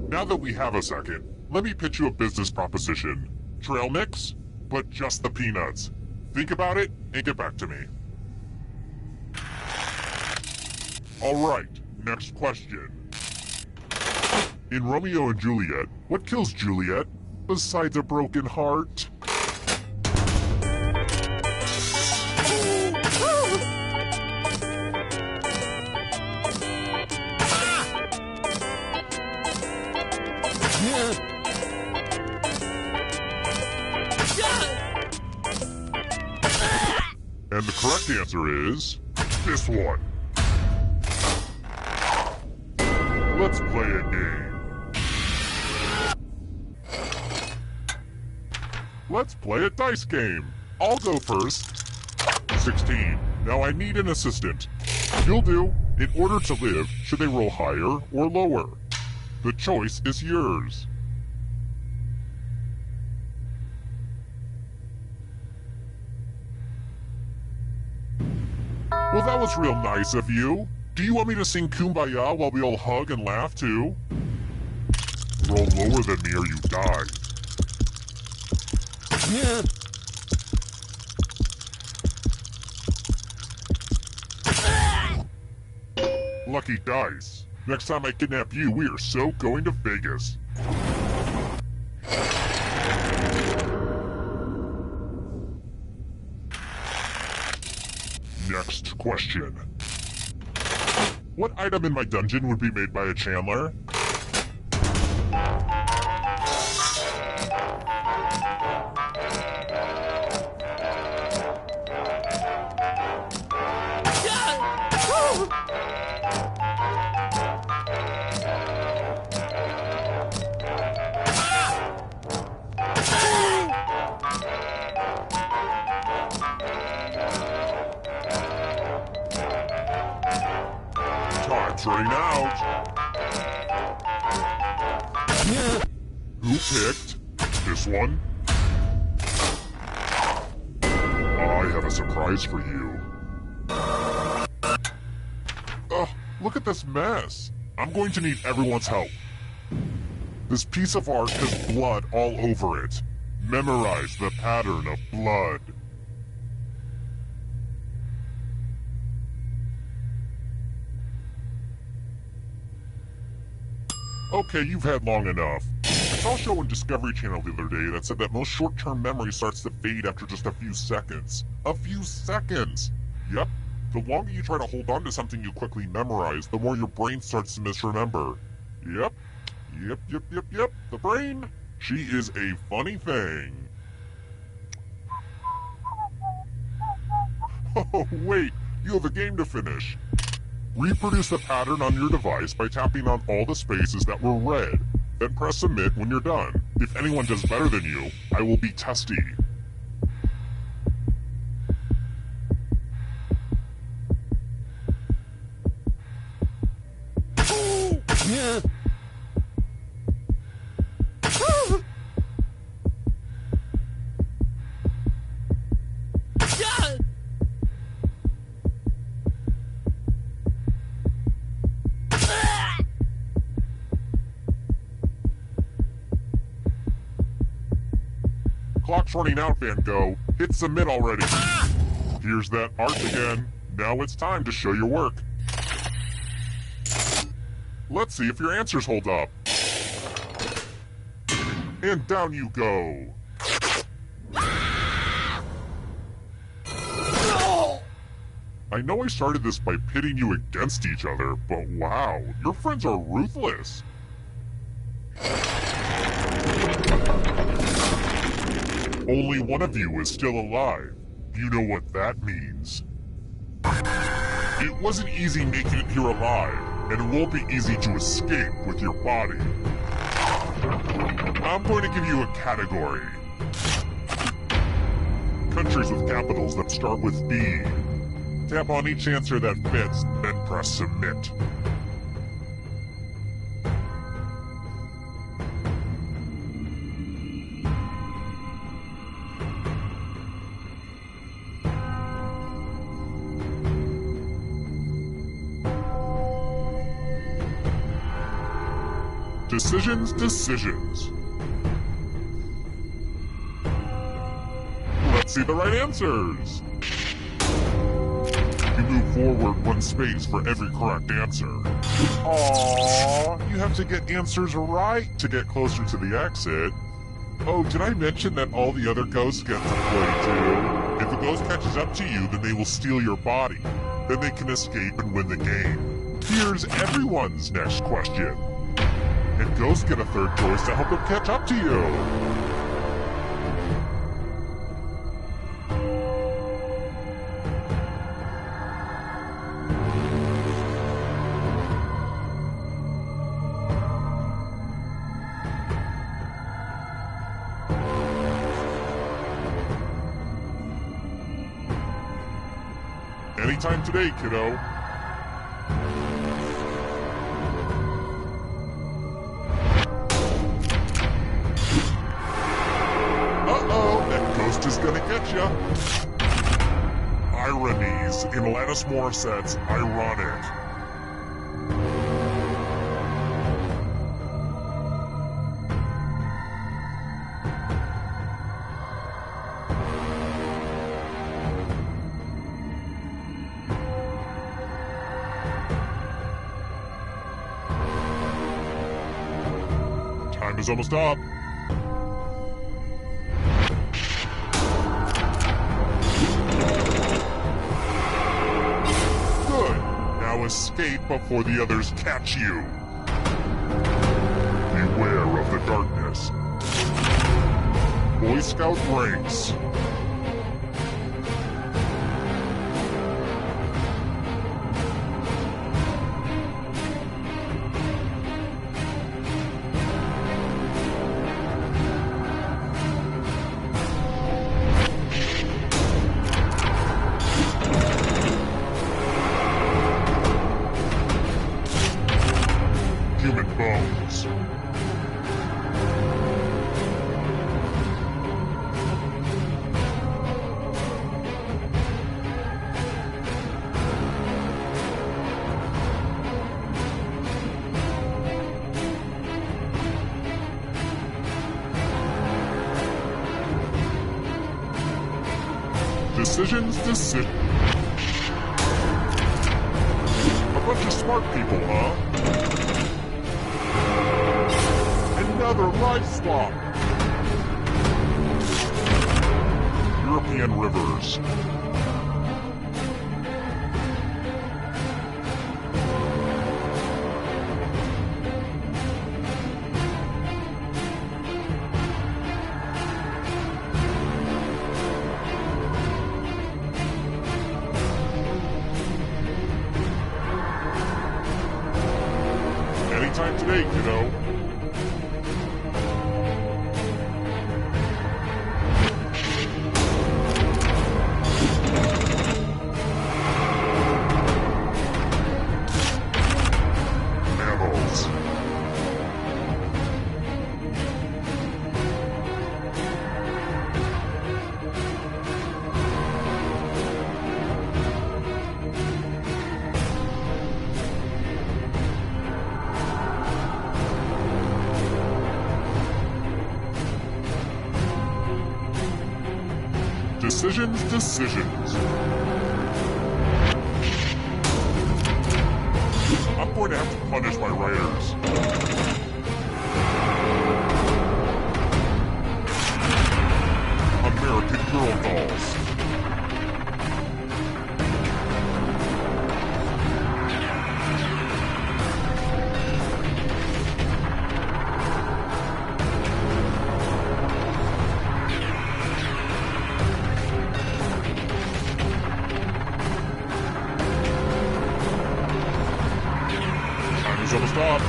Now that we have a second, let me pitch you a business proposition. Trail mix, but just the peanuts. Think about it and get back to me. Alright, next question. In Romeo and Juliet, what kills Juliet besides a broken heart? And the correct answer is this one. Let's play a game. Let's play a dice game. I'll go first. 16. Now I need an assistant. You'll do. In order to live, should they roll higher or lower? The choice is yours. Well, that was real nice of you. Do you want me to sing Kumbaya while we all hug and laugh too? Roll lower than me or you die. Lucky dice. Next time I kidnap you, we are so going to Vegas. Next question. What item in my dungeon would be made by a Chandler? Time's running out. Who picked this one? I have a surprise for you. Look at this mess. I'm going to need everyone's help. This piece of art has blood all over it. Memorize the pattern of blood. Okay, you've had long enough. I saw a show on Discovery Channel the other day that said that most short-term memory starts to fade after just a few seconds. A few seconds! Yep. The longer you try to hold on to something you quickly memorize, the more your brain starts to misremember. Yep. The brain. She is a funny thing. Oh, wait. You have a game to finish. Reproduce the pattern on your device by tapping on all the spaces that were red. Then press submit when you're done. If anyone does better than you, I will be testy. Clock's running out, Van Gogh. Hit submit already. Here's that art again. Now it's time to show your work. Let's see if your answers hold up. And down you go. I know I started this by pitting you against each other, but wow, your friends are ruthless. Only one of you is still alive. You know what that means. It wasn't easy making it here alive, and it won't be easy to escape with your body. I'm going to give you a category. Countries with capitals that start with B. Tap on each answer that fits, then press submit. Decisions. Let's see the right answers. You move forward one space for every correct answer. Aww, you have to get answers right to get closer to the exit. Oh, did I mention that all the other ghosts get to play too? If the ghost catches up to you, then they will steal your body. Then they can escape and win the game. Here's everyone's next question. And ghosts get a third choice to help them catch up to you. Anytime today, kiddo. Uh-oh, that ghost is gonna get ya. Ironies in Alanis Morissette's Ironic. Time is almost up. Good. Now escape before the others catch you. Beware of the darkness. Boy Scout ranks. Human bones. Decisions. A bunch of smart people, huh? Another life swap. European rivers. Anytime today, kiddo. Mammals. Decisions. I'm going to have to punish my writers. American Girl dolls. Time is almost up.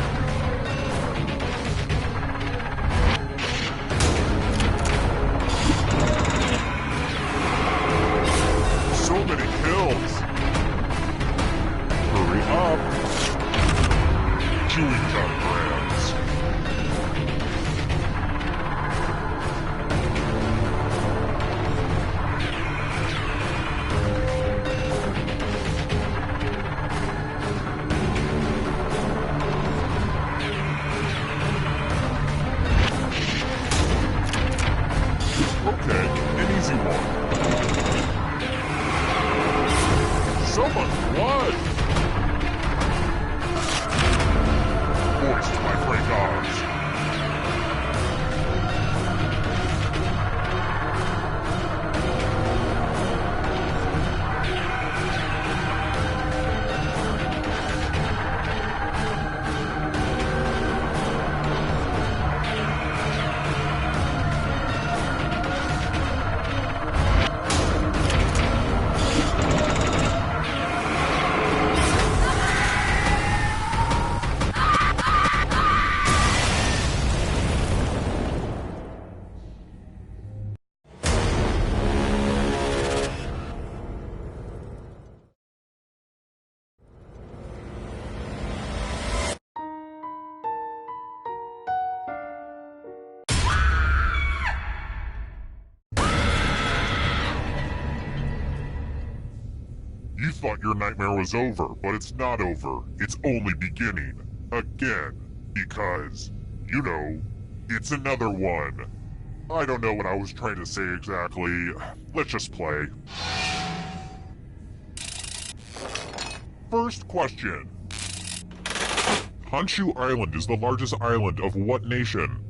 thought your nightmare was over, but it's not over. It's only beginning. Again. Because, you know, it's another one. I don't know what I was trying to say exactly. Let's just play. First question. Honshu Island is the largest island of what nation?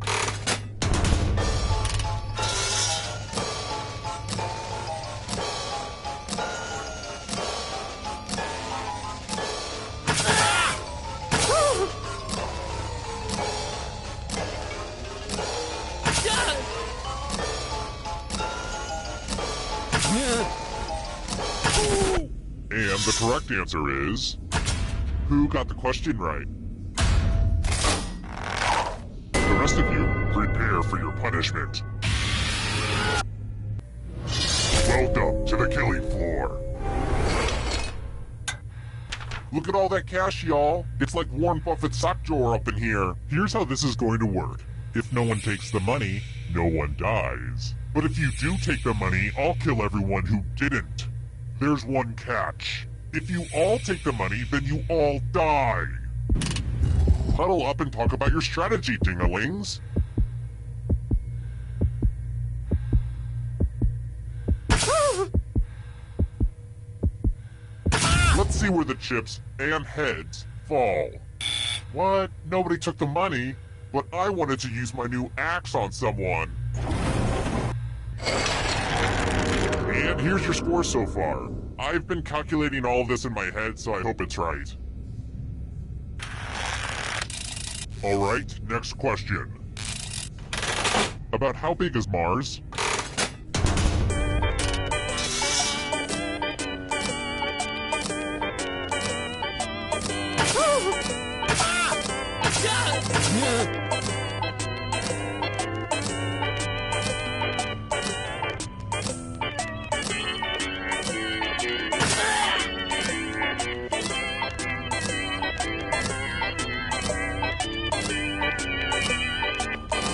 And the correct answer is... Who got the question right? The rest of you, prepare for your punishment. Welcome to the killing floor. Look at all that cash, y'all. It's like Warren Buffett's sock drawer up in here. Here's how this is going to work. If no one takes the money, no one dies. But if you do take the money, I'll kill everyone who didn't. There's one catch. If you all take the money, then you all die. Huddle up and talk about your strategy, dingalings. Let's see where the chips and heads fall. What? Nobody took the money, but I wanted to use my new axe on someone. And here's your score so far. I've been calculating all of this in my head, so I hope it's right. Alright, next question. About how big is Mars?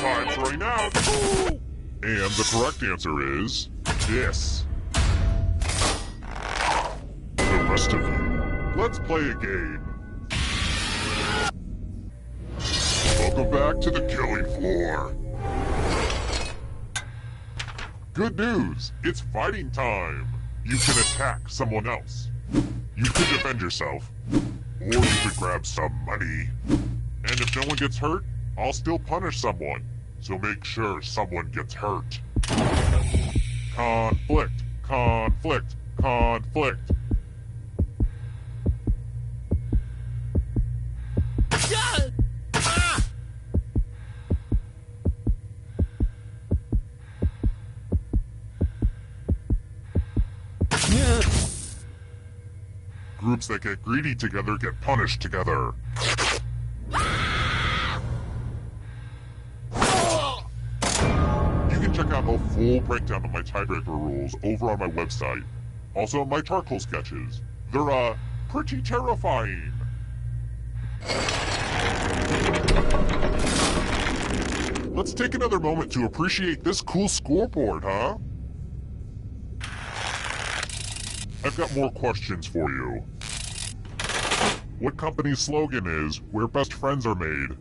Time's running out. And the correct answer is this. The rest of you, let's play a game. Welcome back to the killing floor. Good news, it's fighting time. You can attack someone else. You could defend yourself, or you could grab some money. And if no one gets hurt, I'll still punish someone. So make sure someone gets hurt. Conflict, conflict, conflict. Groups that get greedy together get punished together. You can check out a full breakdown of my tiebreaker rules over on my website. Also, my charcoal sketches. They're, pretty terrifying. Let's take another moment to appreciate this cool scoreboard, huh? I've got more questions for you. What company's slogan is, where best friends are made?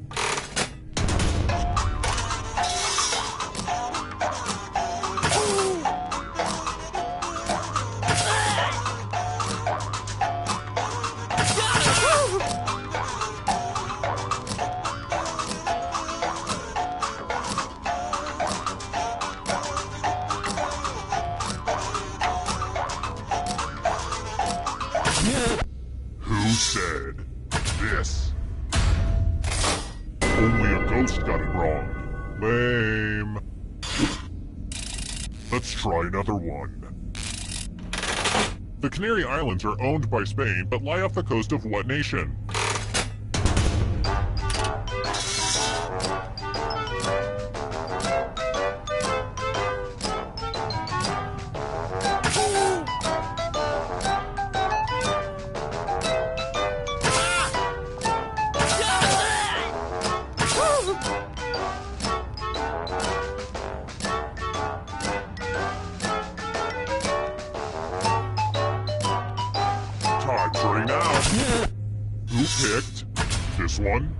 Who said this? Only a ghost got it wrong. Lame. Let's try another one. The Canary Islands are owned by Spain, but lie off the coast of what nation? picked this one?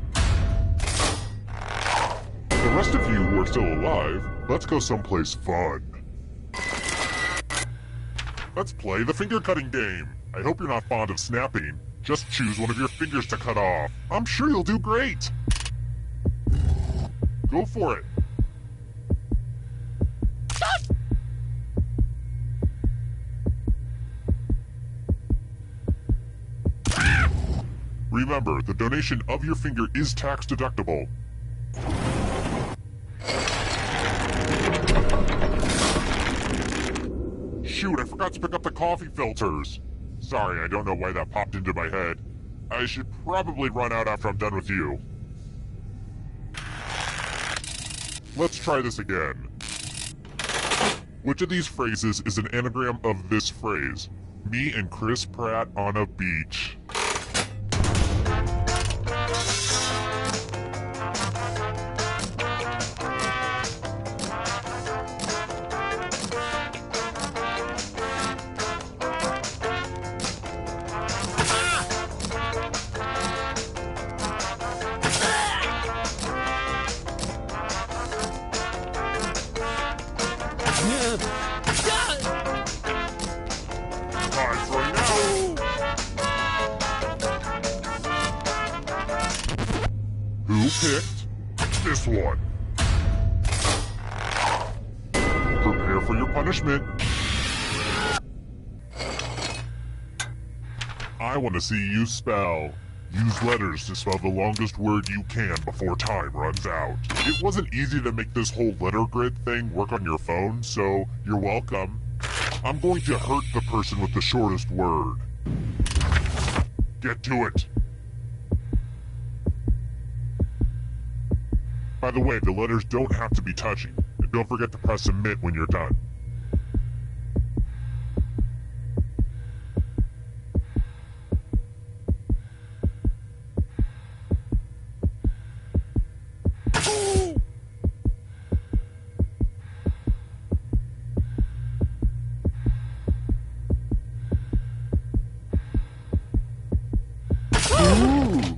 The rest of you who are still alive, let's go someplace fun. Let's play the finger cutting game. I hope you're not fond of snapping. Just choose one of your fingers to cut off. I'm sure you'll do great. Go for it. Remember, the donation of your finger is tax deductible. Shoot, I forgot to pick up the coffee filters. Sorry, I don't know why that popped into my head. I should probably run out after I'm done with you. Let's try this again. Which of these phrases is an anagram of this phrase? Me and Chris Pratt on a beach. Time's running out. Who picked this one? Prepare for your punishment. I want to see you spell. Use letters to spell the longest word you can before time runs out. It wasn't easy to make this whole letter grid thing work on your phone, so you're welcome. I'm going to hurt the person with the shortest word. Get to it. By the way, the letters don't have to be touching. And don't forget to press submit when you're done.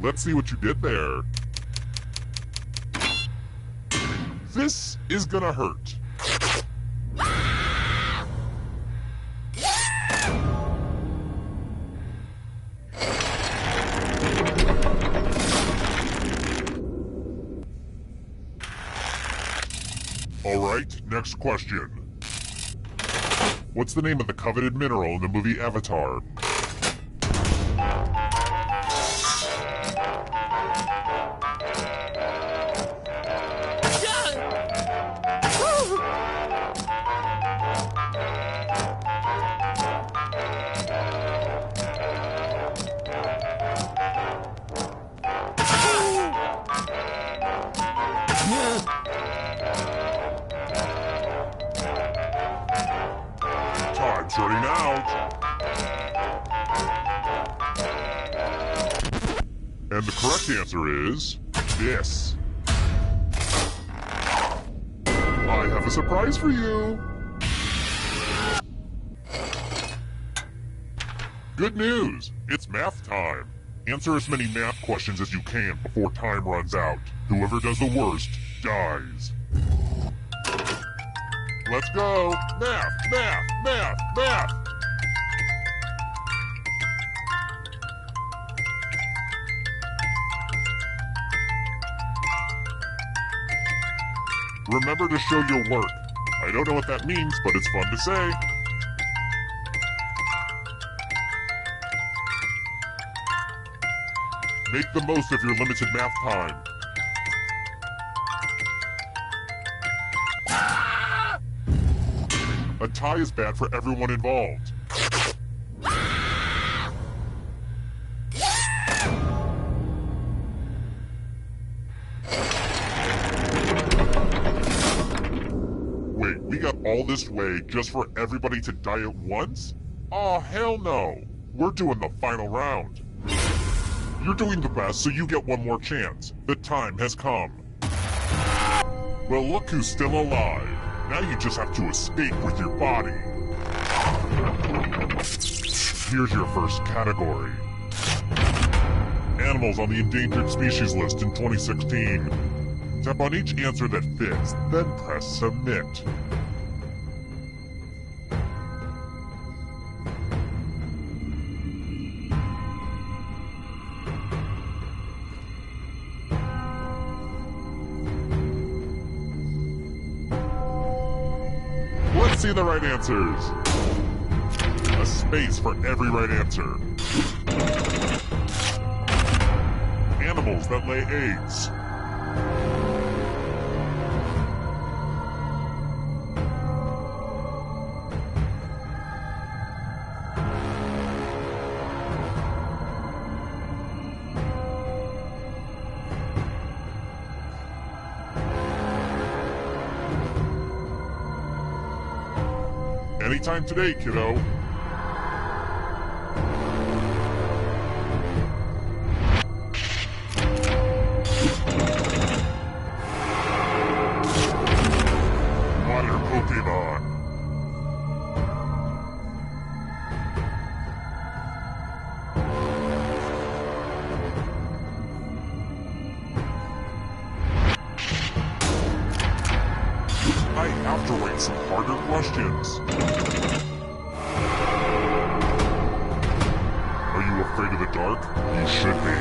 Let's see what you did there. This is gonna hurt. Alright, next question. What's the name of the coveted mineral in the movie Avatar? Time's running out. And the correct answer is this. I have a surprise for you. Good news! It's math time. Answer as many math questions as you can before time runs out. Whoever does the worst dies. Let's go! Math! Math! Math! Math! Remember to show your work. I don't know what that means, but it's fun to say. Make the most of your limited math time. A tie is bad for everyone involved. Wait, we got all this way just for everybody to die at once? Oh, hell no. We're doing the final round. You're doing the best, so you get one more chance. The time has come. Well, look who's still alive. Now you just have to escape with your body. Here's your first category. Animal animals on the endangered species list in 2016. Tap on each answer that fits, then press submit. Let's see the right answers. A space for every right answer. Animals that lay eggs. Anytime today, kiddo. Water Pokemon. I have to write some harder questions. Are you afraid of the dark? You should be.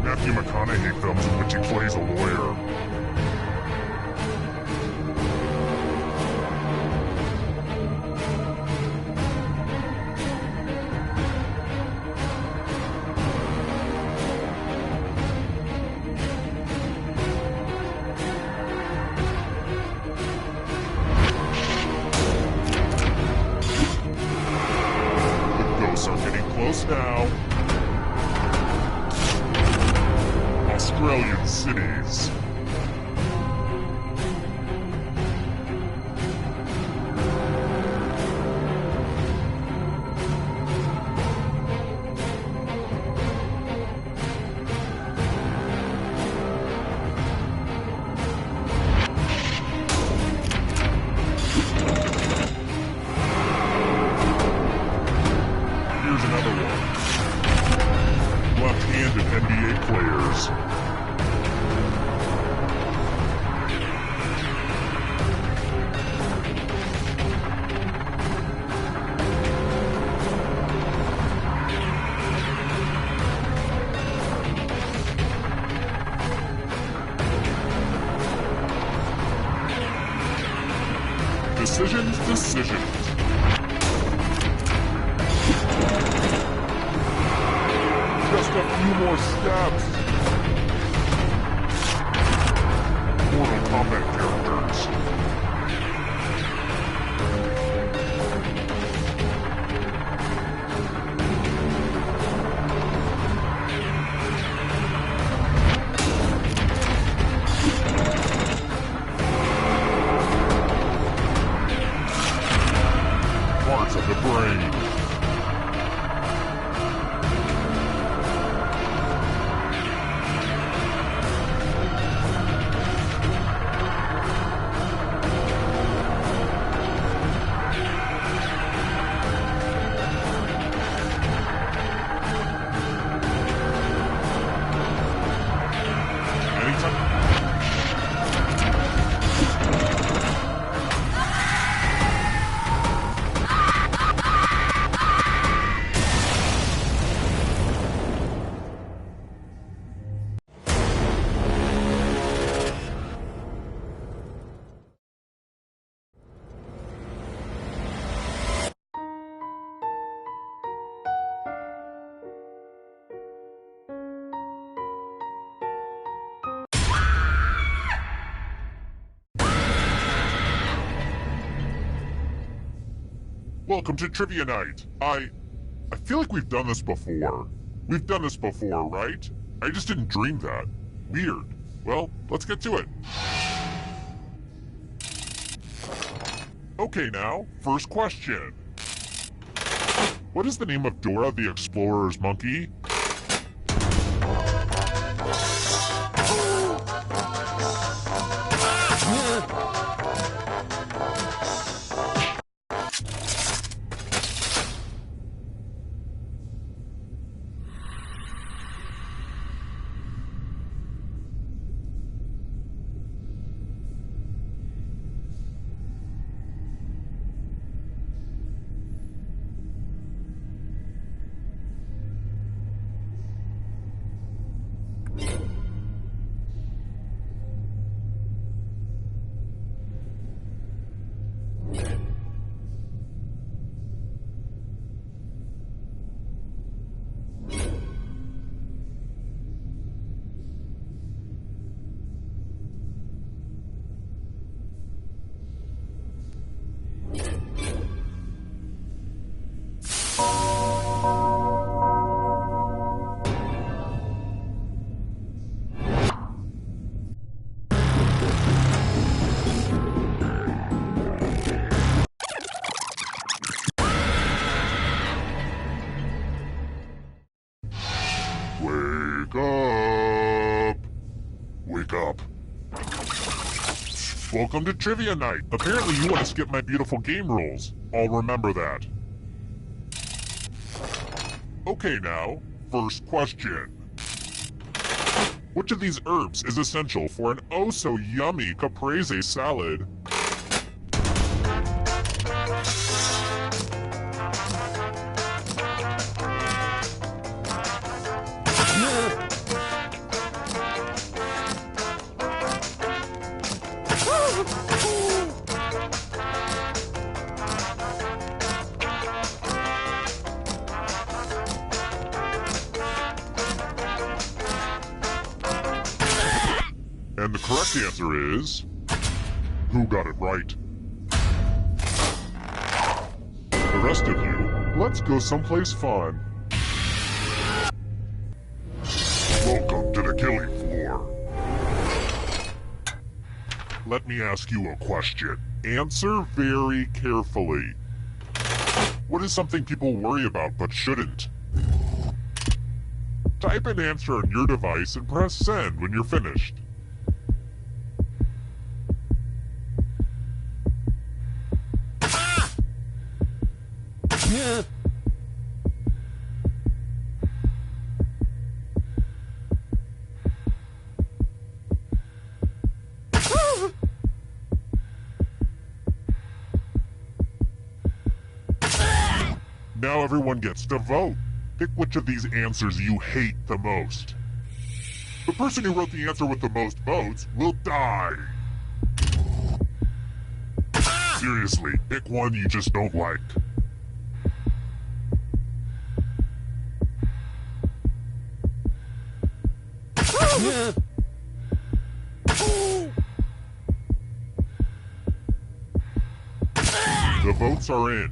Matthew McConaughey films in which he plays a lawyer. Close now. Australian cities. Here's another one. Left-handed NBA players. Decisions. Just a few more steps. Mortal Kombat characters. Parts of the brain. Welcome to Trivia Night. I feel like we've done this before. We've done this before, right? I just didn't dream that. Weird. Well, let's get to it. Okay now, first question. What is the name of Dora the Explorer's monkey? Welcome to Trivia Night. Apparently you want to skip my beautiful game rules. I'll remember that. Okay now, first question. Which of these herbs is essential for an oh-so-yummy caprese salad? And the correct answer is... Who got it right? The rest of you, let's go someplace fun. Welcome to the killing floor. Let me ask you a question. Answer very carefully. What is something people worry about but shouldn't? Type an answer on your device and press send when you're finished. Now everyone gets to vote. Pick which of these answers you hate the most. The person who wrote the answer with the most votes will die. Seriously, pick one you just don't like. The votes are in.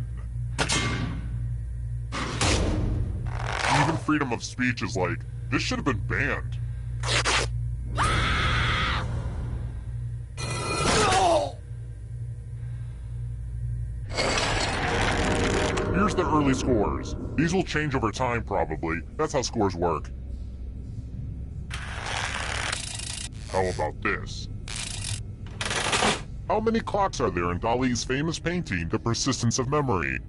Even freedom of speech is like, this should have been banned. Here's the early scores. These will change over time, probably. That's how scores work. How about this? How many clocks are there in Dali's famous painting, The Persistence of Memory?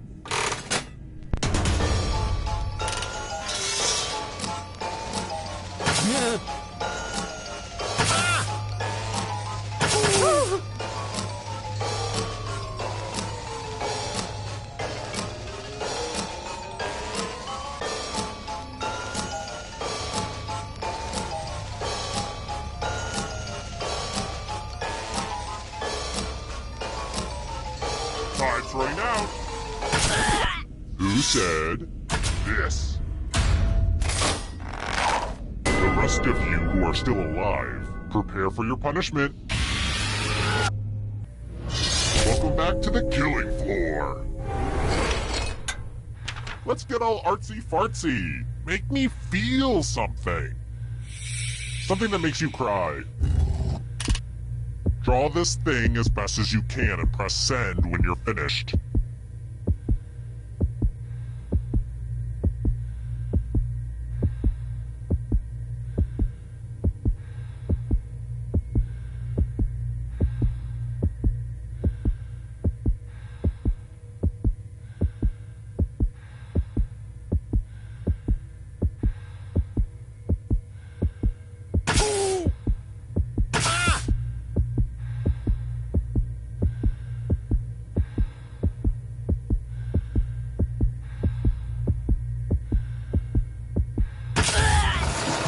Time's running out. Who said this? The rest of you who are still alive, prepare for your punishment. Welcome back to the killing floor. Let's get all artsy-fartsy. Make me feel something. Something that makes you cry. Draw this thing as best as you can and press send when you're finished.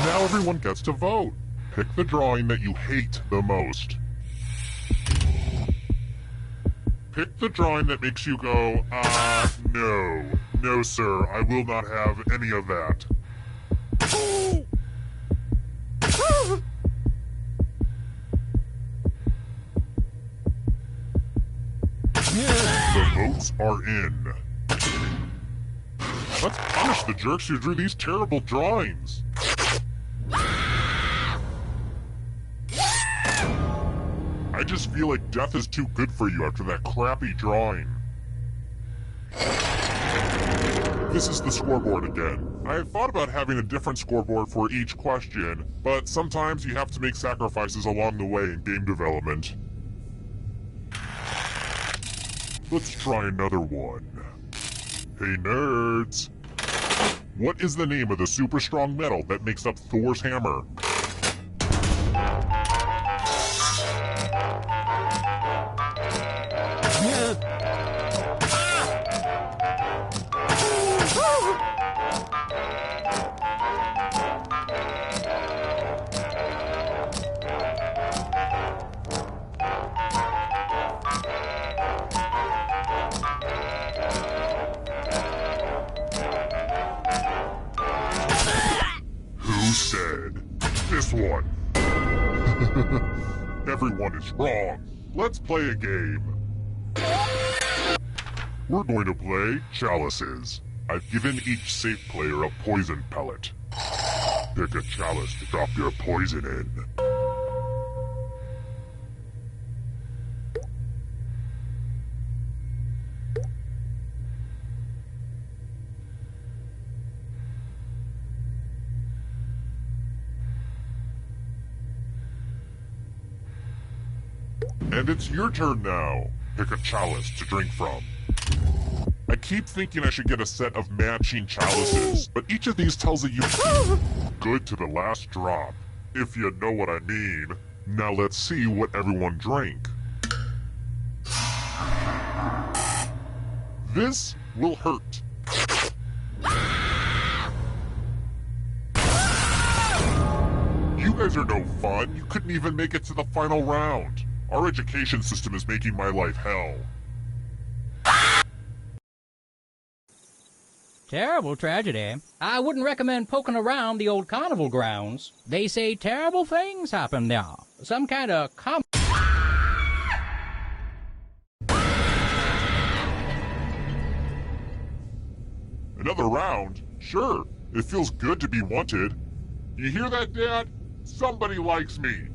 Now everyone gets to vote. Pick the drawing that you hate the most. Pick the drawing that makes you go, no. No, sir, I will not have any of that. The votes are in. Let's punish the jerks who drew these terrible drawings. I just feel like death is too good for you after that crappy drawing. This is the scoreboard again. I had thought about having a different scoreboard for each question, but sometimes you have to make sacrifices along the way in game development. Let's try another one. Hey nerds! What is the name of the super strong metal that makes up Thor's hammer? Who said? This one. Everyone is wrong. Let's play a game. We're going to play Chalices. I've given each safe player a poison pellet. Pick a chalice to drop your poison in. And it's your turn now. Pick a chalice to drink from. I keep thinking I should get a set of matching chalices, but each of these tells a good to the last drop, if you know what I mean. Now let's see what everyone drank. This will hurt. You guys are no fun. You couldn't even make it to the final round. Our education system is making my life hell. Terrible tragedy. I wouldn't recommend poking around the old carnival grounds. They say terrible things happen there. Some kind of Another round? Sure. It feels good to be wanted. You hear that, Dad? Somebody likes me.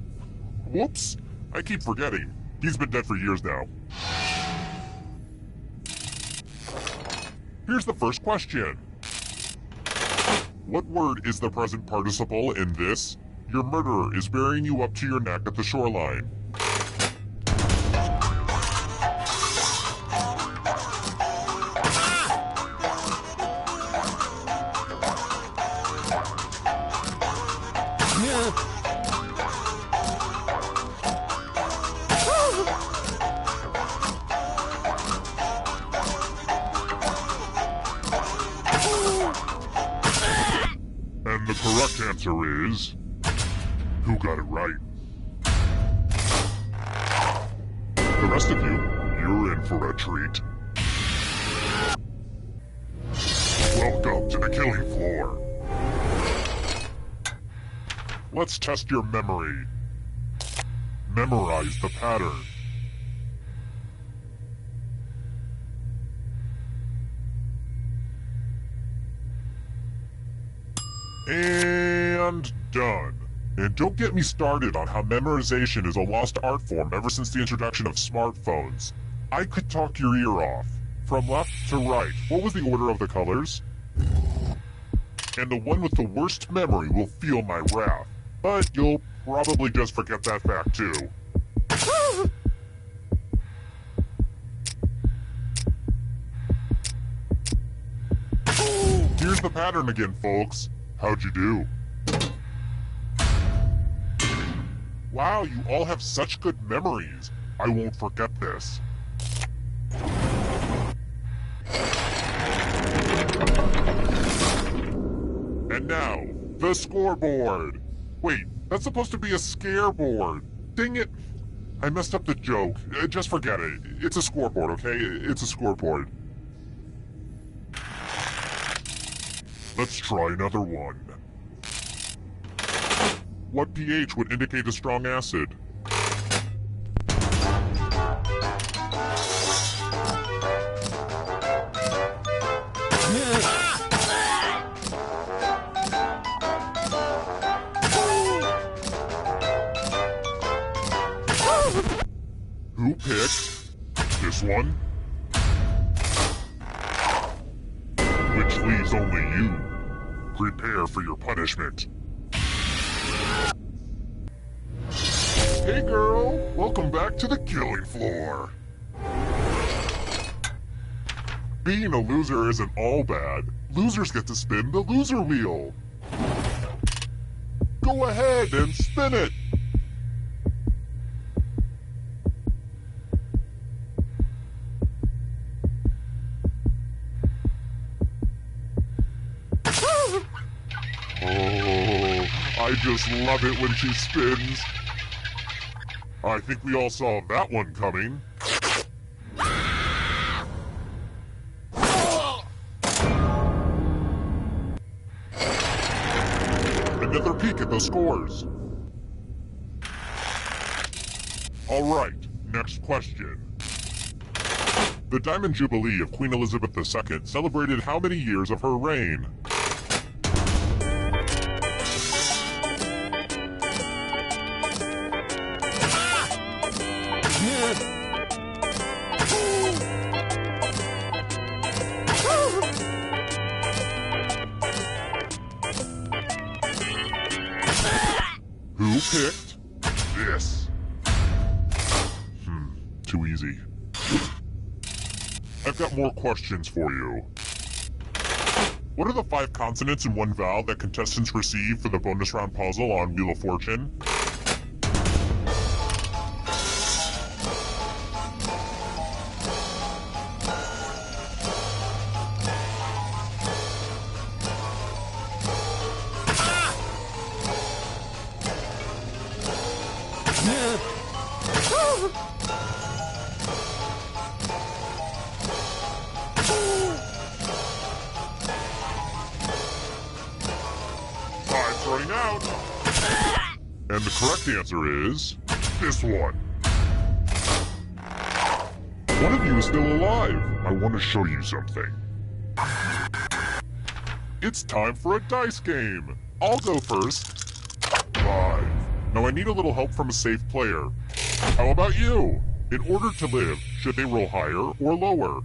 Whoops. I keep forgetting. He's been dead for years now. Here's the first question. What word is the present participle in this? Your murderer is burying you up to your neck at the shoreline. And the correct answer is... who got it right? The rest of you, you're in for a treat. Welcome to the killing floor. Let's test your memory. Memorize the pattern. And done. And don't get me started on how memorization is a lost art form ever since the introduction of smartphones. I could talk your ear off. From left to right, what was the order of the colors? And the one with the worst memory will feel my wrath. But you'll probably just forget that fact too. Here's the pattern again, folks. How'd you do? Wow, you all have such good memories. I won't forget this. And now, the scoreboard. Wait, that's supposed to be a scareboard. Dang it. I messed up the joke. Just forget it. It's a scoreboard, okay? It's a scoreboard. Let's try another one. What pH would indicate a strong acid? Who picked this one? Which leaves only you. Prepare for your punishment. Hey girl, welcome back to the killing floor. Being a loser isn't all bad. Losers get to spin the loser wheel. Go ahead and spin it. Oh, I just love it when she spins. I think we all saw that one coming. Another peek at the scores. Alright, next question. The Diamond Jubilee of Queen Elizabeth II celebrated how many years of her reign? Who picked this? Too easy. I've got more questions for you. What are the 5 consonants in one vowel that contestants receive for the bonus round puzzle on Wheel of Fortune? Time's running out. And the correct answer is this one. One of you is still alive. I want to show you something. It's time for a dice game. I'll go first. 5. Now I need a little help from a safe player. How about you? In order to live, should they roll higher or lower?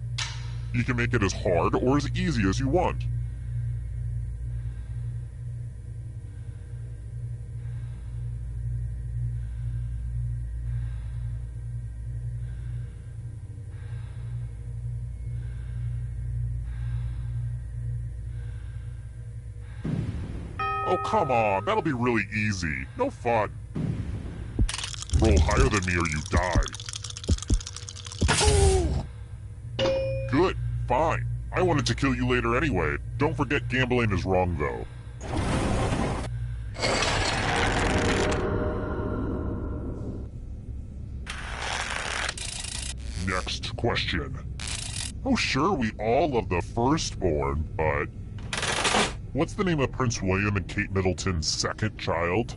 You can make it as hard or as easy as you want. Oh, come on, that'll be really easy. No fun. Roll higher than me or you die. Good, fine. I wanted to kill you later anyway. Don't forget gambling is wrong, though. Next question. Oh, sure, we all love the firstborn, but what's the name of Prince William and Kate Middleton's second child?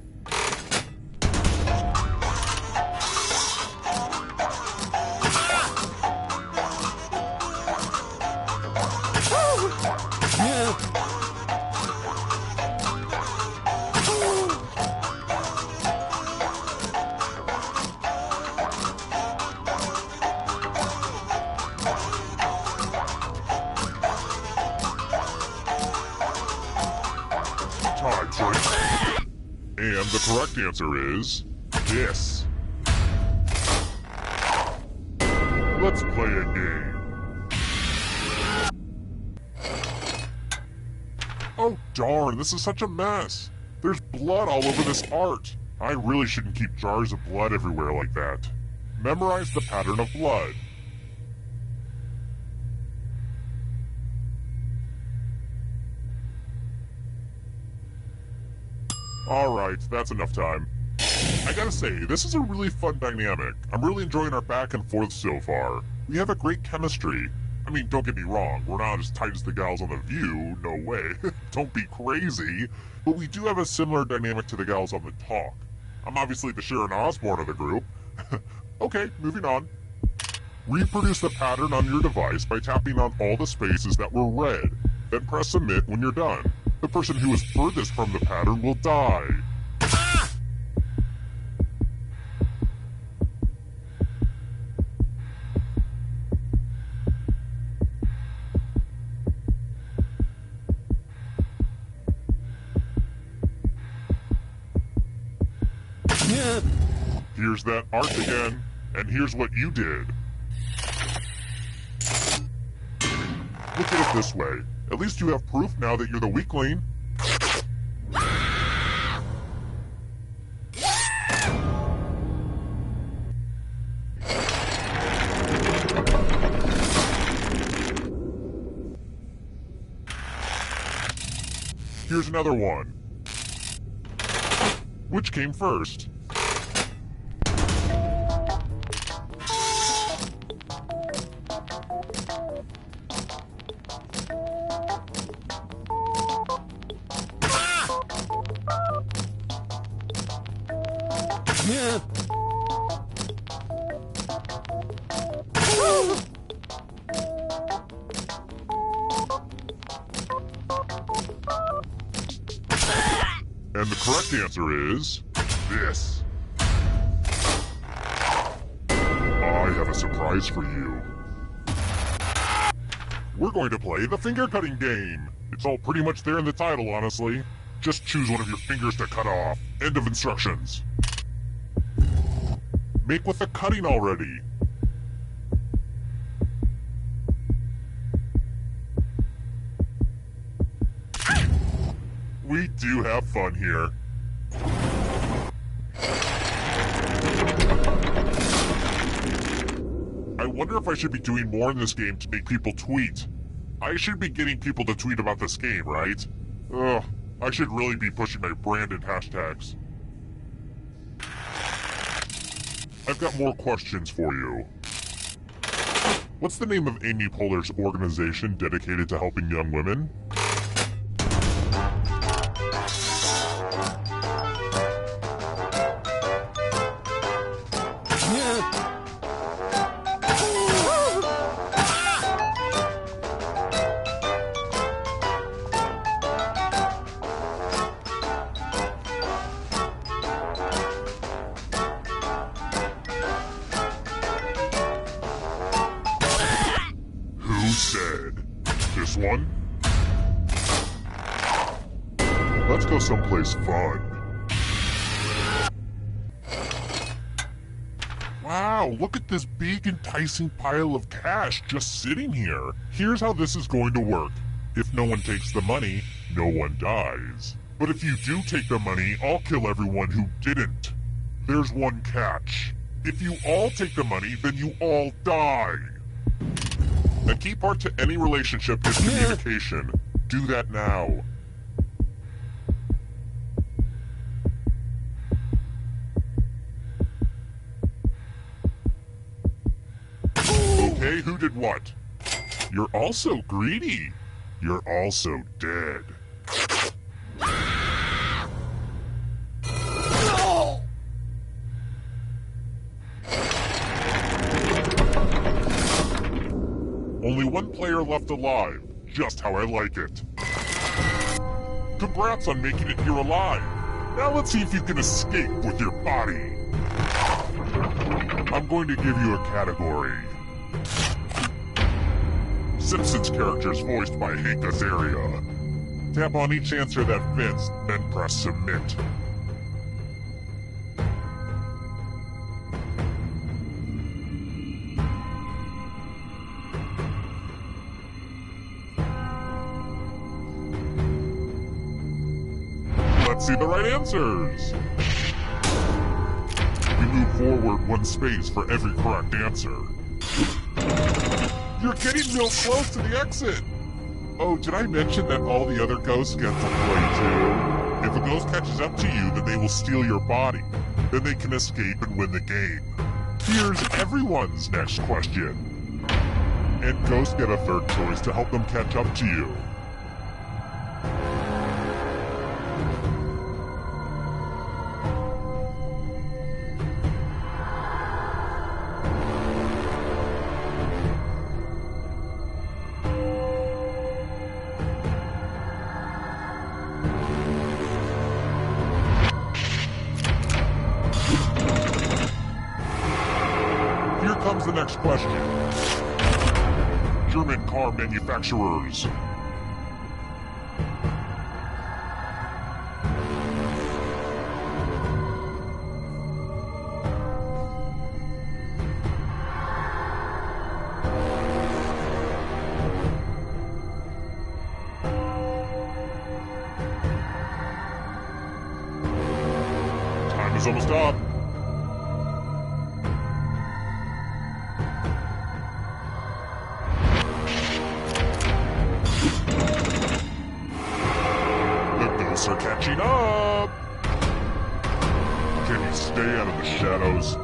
Time's right. And the correct answer is this. Let's play a game. Oh darn, this is such a mess. There's blood all over this art. I really shouldn't keep jars of blood everywhere like that. Memorize the pattern of blood. Alright, that's enough time. I gotta say, this is a really fun dynamic. I'm really enjoying our back and forth so far. We have a great chemistry. I mean, don't get me wrong, we're not as tight as the gals on The View, no way. Don't be crazy. But we do have a similar dynamic to the gals on The Talk. I'm obviously the Sharon Osbourne of the group. Okay, moving on. Reproduce the pattern on your device by tapping on all the spaces that were red. Then press submit when you're done. The person who is furthest from the pattern will die. Here's that art again, and here's what you did. Look at it this way. At least you have proof now that you're the weakling. Here's another one. Which came first? And the correct answer is this. I have a surprise for you. We're going to play the finger cutting game. It's all pretty much there in the title, honestly. Just choose one of your fingers to cut off. End of instructions. Make with the cutting already. We do have fun here. I wonder if I should be doing more in this game to make people tweet. I should be getting people to tweet about this game, right? Ugh, I should really be pushing my branded hashtags. I've got more questions for you. What's the name of Amy Poehler's organization dedicated to helping young women? This one? Let's go someplace fun. Wow, look at this big enticing pile of cash just sitting here. Here's how this is going to work. If no one takes the money, no one dies. But if you do take the money, I'll kill everyone who didn't. There's one catch. If you all take the money, then you all die. A key part to any relationship is communication. Do that now. Okay, who did what? You're also greedy. You're also dead. Only one player left alive, just how I like it. Congrats on making it here alive. Now let's see if you can escape with your body. I'm going to give you a category. Simpsons characters voiced by Hank Azaria. Tap on each answer that fits, then press submit. Let's see the right answers. We move forward one space for every correct answer. You're getting real close to the exit. Oh, did I mention that all the other ghosts get to play too? If a ghost catches up to you, then they will steal your body. Then they can escape and win the game. Here's everyone's next question. And ghosts get a third choice to help them catch up to you. Comes the next question. German car manufacturers. is almost up. The ghosts are catching up. Can you stay out of the shadows?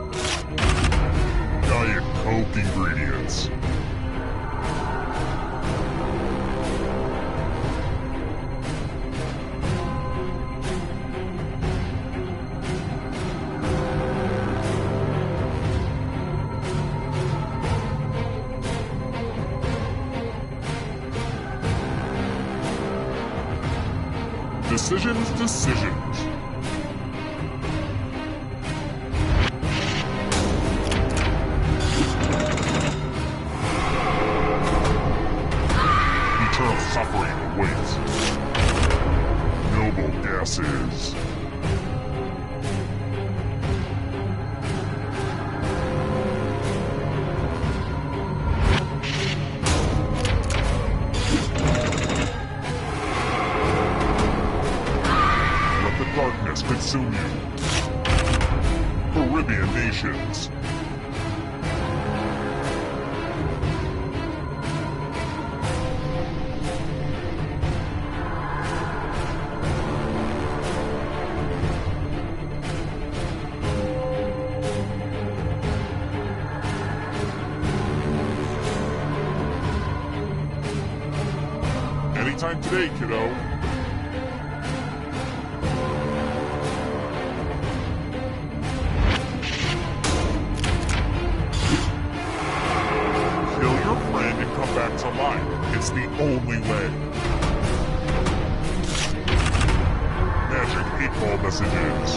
Diet Coke ingredients. Decisions. Eternal suffering awaits. Noble gases. Darkness consume you. Caribbean nations. Anytime today, kiddo. Back to life. It's the only way. Magic 8-ball messages.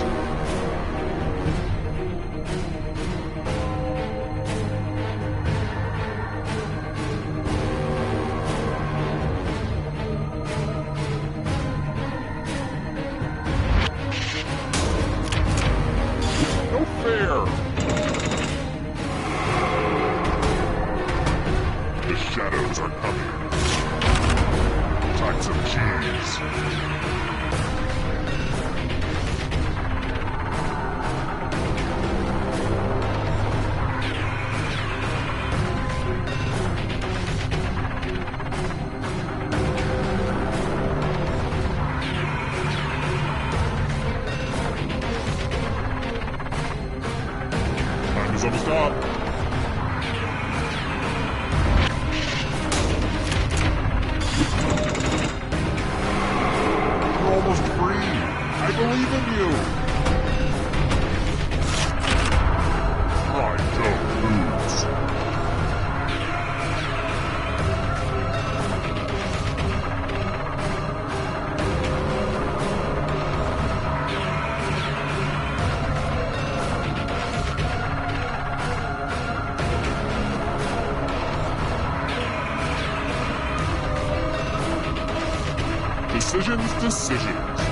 No fair. The shadows are coming. Time some cheese. Time is almost up. Almost free. I believe in you. Pride don't lose. Decisions.